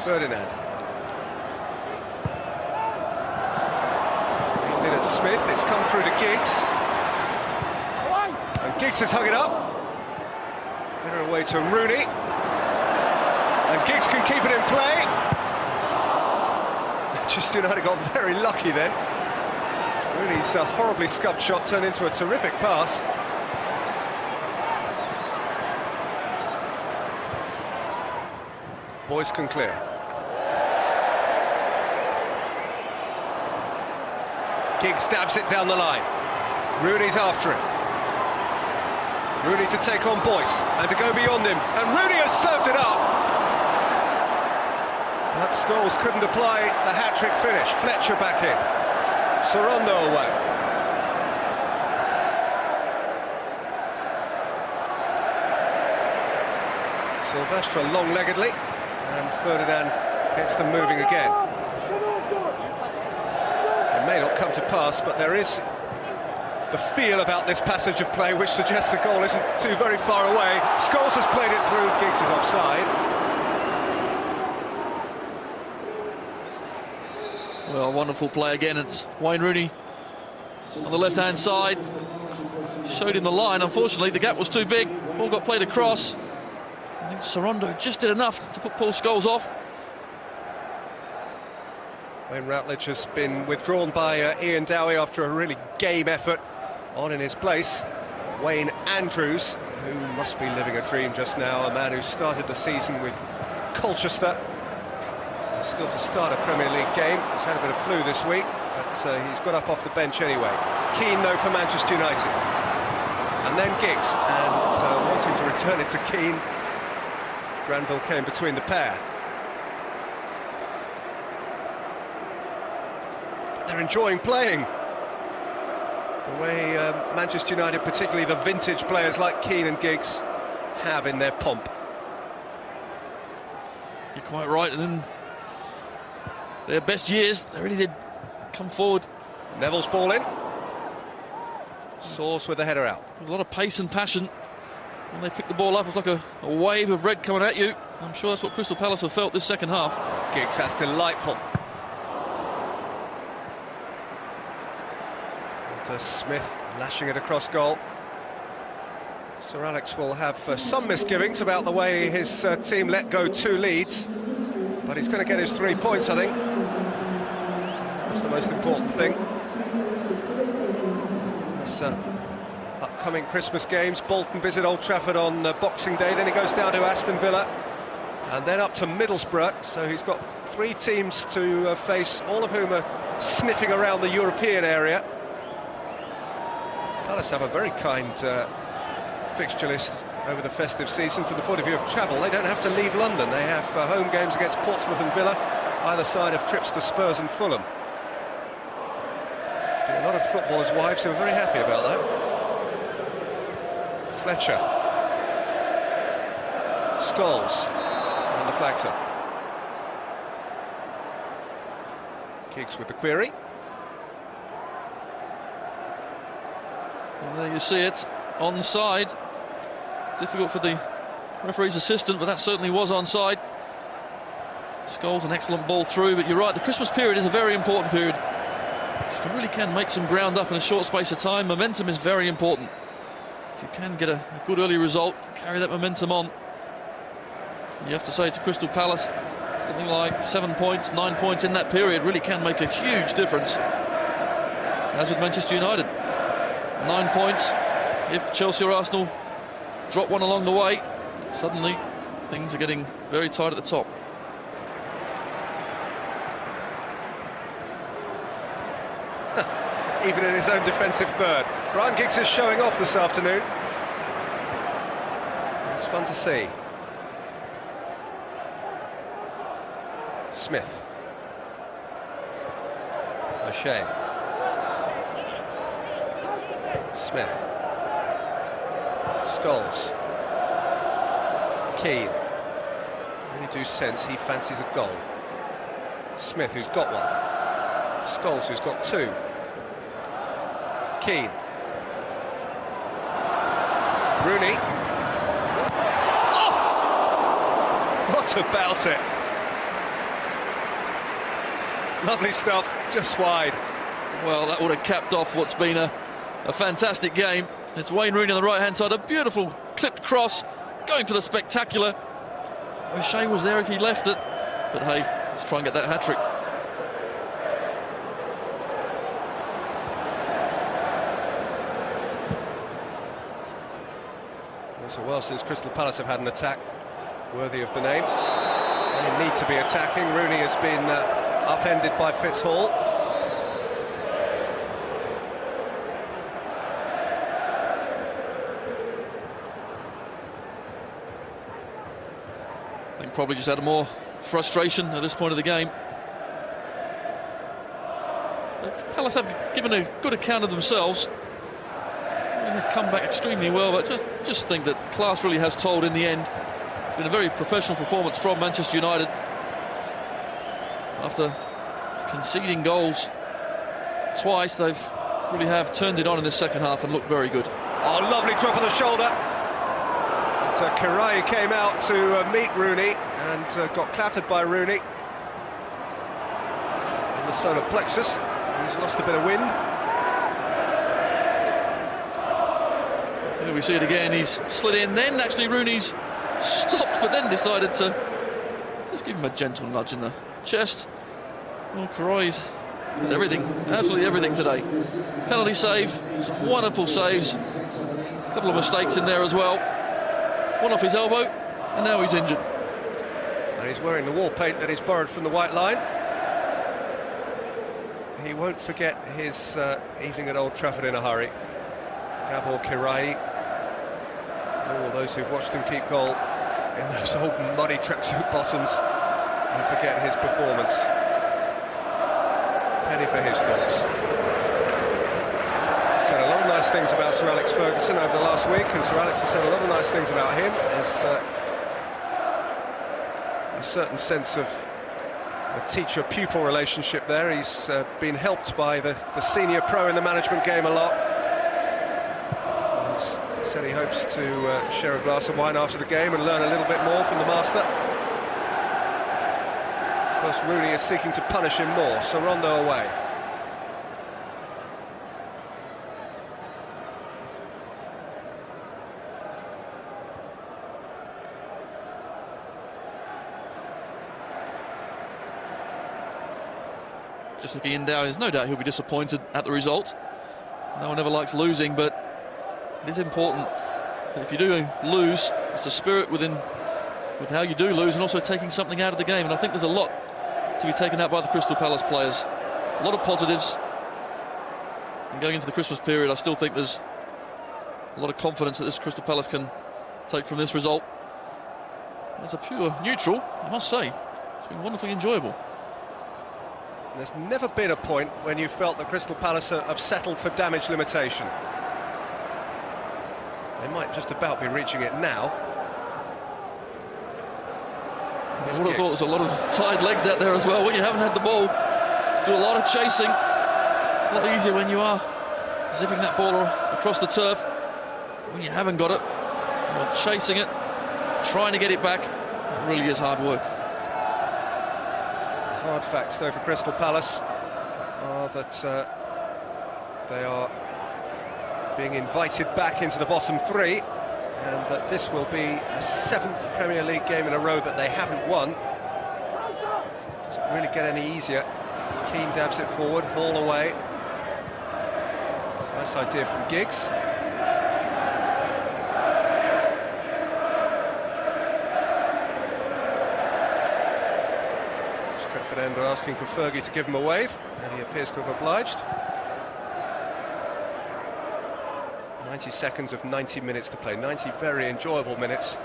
Ferdinand. He's in at Smith. It's come through to Giggs. And Giggs has hung it up. Get her away to Rooney. And Giggs can keep it in play. Manchester United got very lucky then. Rooney's horribly scuffed shot turned into a terrific pass. Boyce can clear. Giggs stabs it down the line. Rooney's after him. Rooney to take on Boyce and to go beyond him, and Rooney has served it up. But Scholes couldn't apply the hat-trick finish. Fletcher back in. Sorondo away. Silvestre long-leggedly, and Ferdinand gets them moving again. It may not come to pass, but there is the feel about this passage of play which suggests the goal isn't too very far away. Scholes has played it through. Giggs is offside. Well, wonderful play again. It's Wayne Rooney on the left-hand side. Showed him the line. Unfortunately, the gap was too big. Ball got played across. I think Sorondo just did enough to put Paul Scholes off. Wayne Routledge has been withdrawn by Ian Dowie after a really game effort. On in his place, Wayne Andrews, who must be living a dream just now, a man who started the season with Colchester. He's still to start a Premier League game. He's had a bit of flu this week, but he's got up off the bench anyway. Keane, though, for Manchester United. And then Giggs, and wanting to return it to Keane, Granville came between the pair. But they're enjoying playing. The way Manchester United, particularly the vintage players like Keane and Giggs, have in their pomp. You're quite right, and in their best years, they really did come forward. Neville's ball in. Source with the header out. With a lot of pace and passion. When they picked the ball up, it was like a wave of red coming at you. I'm sure that's what Crystal Palace have felt this second half. Giggs, that's delightful. And Smith lashing it across goal. Sir Alex will have some misgivings about the way his team let go 2 leads, but he's going to get his 3 points, I think. That's the most important thing. This upcoming Christmas games, Bolton visit Old Trafford on Boxing Day, then he goes down to Aston Villa, and then up to Middlesbrough, so he's got 3 teams to face, all of whom are sniffing around the European area. Palace have a very kind fixture list over the festive season from the point of view of travel. They don't have to leave London. They have home games against Portsmouth and Villa, either side of trips to Spurs and Fulham. A lot of footballers' wives who are very happy about that. Fletcher. Scholes on the flags up. Giggs with the query. And there you see it, onside. Difficult for the referee's assistant, but that certainly was onside. Scholes, an excellent ball through, but you're right, the Christmas period is a very important period. You really can make some ground up in a short space of time. Momentum is very important. If you can get a good early result, carry that momentum on. You have to say to Crystal Palace, something like 7 points, 9 points in that period really can make a huge difference. As with Manchester United, 9 points. If Chelsea or Arsenal drop one along the way, suddenly things are getting very tight at the top. Even in his own defensive third. Ryan Giggs is showing off this afternoon. It's fun to see. Smith. O'Shea. Smith. Scholes. Keane. Really do sense he fancies a goal. Smith, who's got one. Scholes, who's got 2. Keane. Rooney. Oh! What about it? Lovely stuff, just wide. Well, that would have capped off what's been a fantastic game. It's Wayne Rooney on the right-hand side, a beautiful clipped cross, going for the spectacular. O'Shea was there if he left it, but hey, let's try and get that hat-trick. So well since Crystal Palace have had an attack worthy of the name. They need to be attacking. Rooney has been upended by Fitzhall. I think probably just had more frustration at this point of the game. But Palace have given a good account of themselves. They've come back extremely well, but just think that class really has told in the end. It's been a very professional performance from Manchester United. After conceding goals twice, they really have turned it on in the second half and looked very good. Oh, lovely drop on the shoulder. Kirai came out to meet Rooney and got clattered by Rooney. And the solar plexus. He's lost a bit of wind. Here we see it again. He's slid in. Then actually Rooney's stopped, but then decided to just give him a gentle nudge in the chest. Well, Karoi's everything, absolutely everything today. Penalty save, some wonderful saves. A couple of mistakes in there as well. One off his elbow, and now he's injured. And he's wearing the wall paint that he's borrowed from the White Line. He won't forget his evening at Old Trafford in a hurry. Gabor Kiraly. All those who've watched him keep goal in those old muddy tracksuit bottoms and forget his performance. Penny for his thoughts. Said a lot of nice things about Sir Alex Ferguson over the last week, and Sir Alex has said a lot of nice things about him. There's a certain sense of a teacher-pupil relationship there. He's been helped by the senior pro in the management game a lot. He said he hopes to share a glass of wine after the game and learn a little bit more from the master. First, Rooney is seeking to punish him more. Sorondo away. Just looking in now, there's no doubt he'll be disappointed at the result. No one ever likes losing, but it is important that if you do lose, it's the spirit with how you do lose, and also taking something out of the game. And I think there's a lot to be taken out by the Crystal Palace players. A lot of positives. And going into the Christmas period, I still think there's a lot of confidence that this Crystal Palace can take from this result. As a pure neutral, I must say, it's been wonderfully enjoyable. There's never been a point when you felt that Crystal Palace have settled for damage limitation. They might just about be reaching it now. I would have thought there's a lot of tied legs out there as well. When you haven't had the ball, do a lot of chasing. It's a lot easier when you are zipping that ball across the turf. When you haven't got it, you're chasing it, trying to get it back. It really is hard work. Hard facts, though, for Crystal Palace are that they are being invited back into the bottom three, and that this will be a 7th Premier League game in a row that they haven't won. Doesn't really get any easier. Keane dabs it forward, Hall away. Nice idea from Giggs. Stretford End are asking for Fergie to give him a wave, and he appears to have obliged. 90 seconds of 90 minutes to play. 90 very enjoyable minutes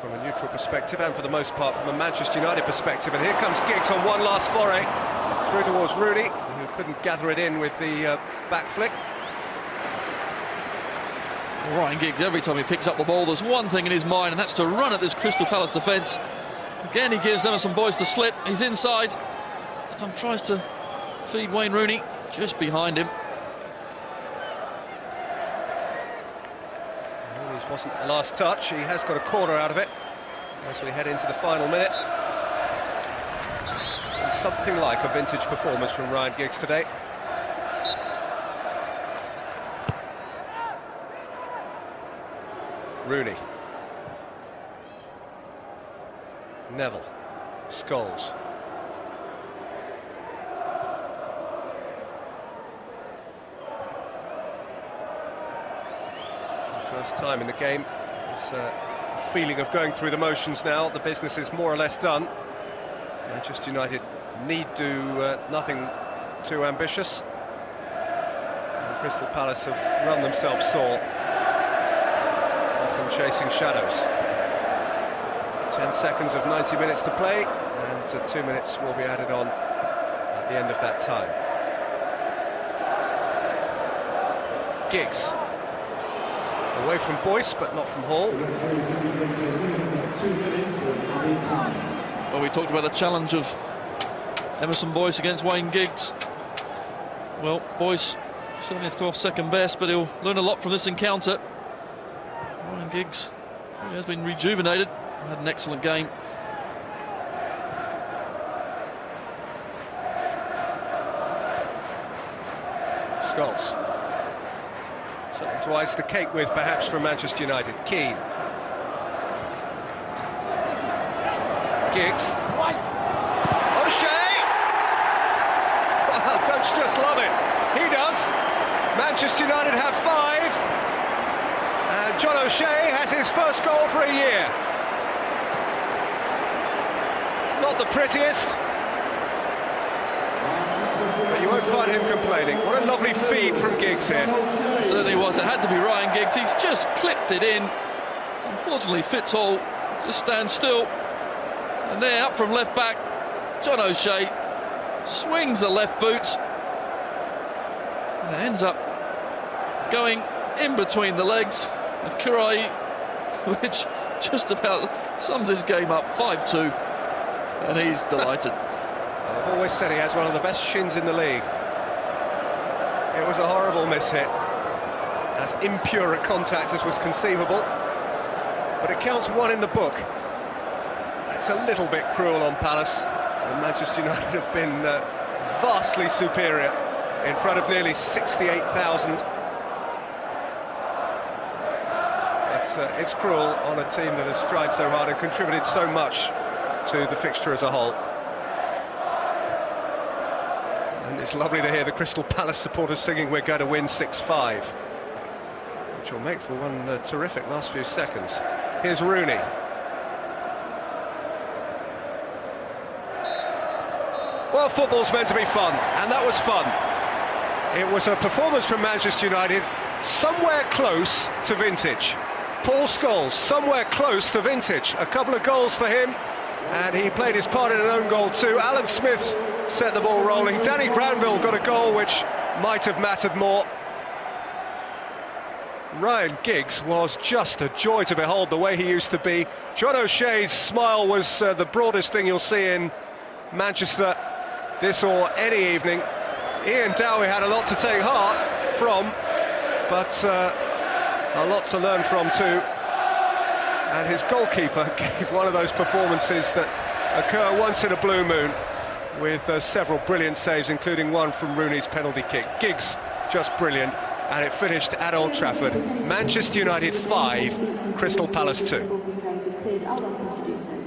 from a neutral perspective, and for the most part from a Manchester United perspective. And here comes Giggs on one last foray through towards Rooney, who couldn't gather it in with the back flick. Ryan Giggs, every time he picks up the ball, there's one thing in his mind, and that's to run at this Crystal Palace defence. Again, he gives Emerson Boyce the slip. He's inside. This time tries to feed Wayne Rooney, just behind him. Rooney's wasn't the last touch. He has got a corner out of it as we head into the final minute. And something like a vintage performance from Ryan Giggs today. Rooney. Neville. Scholes. First time in the game. It's a feeling of going through the motions now. The business is more or less done. Manchester United need do nothing too ambitious. And Crystal Palace have run themselves sore, often chasing shadows. 10 seconds of 90 minutes to play, and 2 minutes will be added on at the end of that time. Giggs. Away from Boyce, but not from Hall. Well, we talked about the challenge of Emerson Boyce against Wayne Giggs. Well, Boyce certainly has come off second best, but he'll learn a lot from this encounter. Wayne Giggs really has been rejuvenated. Had an excellent game. Scholes. Something to ice the cake with, perhaps, for Manchester United. Keane. Giggs. O'Shea! Well, don't you just love it? He does. Manchester United have 5. And John O'Shea has his first goal for a year. Not the prettiest, but you won't find him complaining. What a lovely feed from Giggs here. It certainly was. It had to be Ryan Giggs. He's just clipped it in. Unfortunately, Fitzhall just stands still. And there, up from left back, John O'Shea swings the left boot and ends up going in between the legs of Kurai, which just about sums this game up. 5-2, and he's delighted. I've always said he has one of the best shins in the league. It was a horrible miss-hit, as impure a contact as was conceivable, but it counts 1 in the book. It's a little bit cruel on Palace, and Manchester United have been vastly superior in front of nearly 68,000. It's cruel on a team that has tried so hard and contributed so much to the fixture as a whole. And it's lovely to hear the Crystal Palace supporters singing "We're going to win 6-5", which will make for one terrific last few seconds. Here's Rooney. Well, football's meant to be fun, and that was fun. It was a performance from Manchester United somewhere close to vintage. Paul Scholes, somewhere close to vintage. A couple of goals for him, and he played his part in an own goal too. Alan Smith set the ball rolling. Danny Granville got a goal which might have mattered more. Ryan Giggs was just a joy to behold, the way he used to be. John O'Shea's smile was the broadest thing you'll see in Manchester this or any evening. Ian Dowie had a lot to take heart from, but a lot to learn from too. And his goalkeeper gave one of those performances that occur once in a blue moon, with several brilliant saves, including one from Rooney's penalty kick. Giggs just brilliant, and it finished at Old Trafford. Manchester United 5, Crystal Palace 2.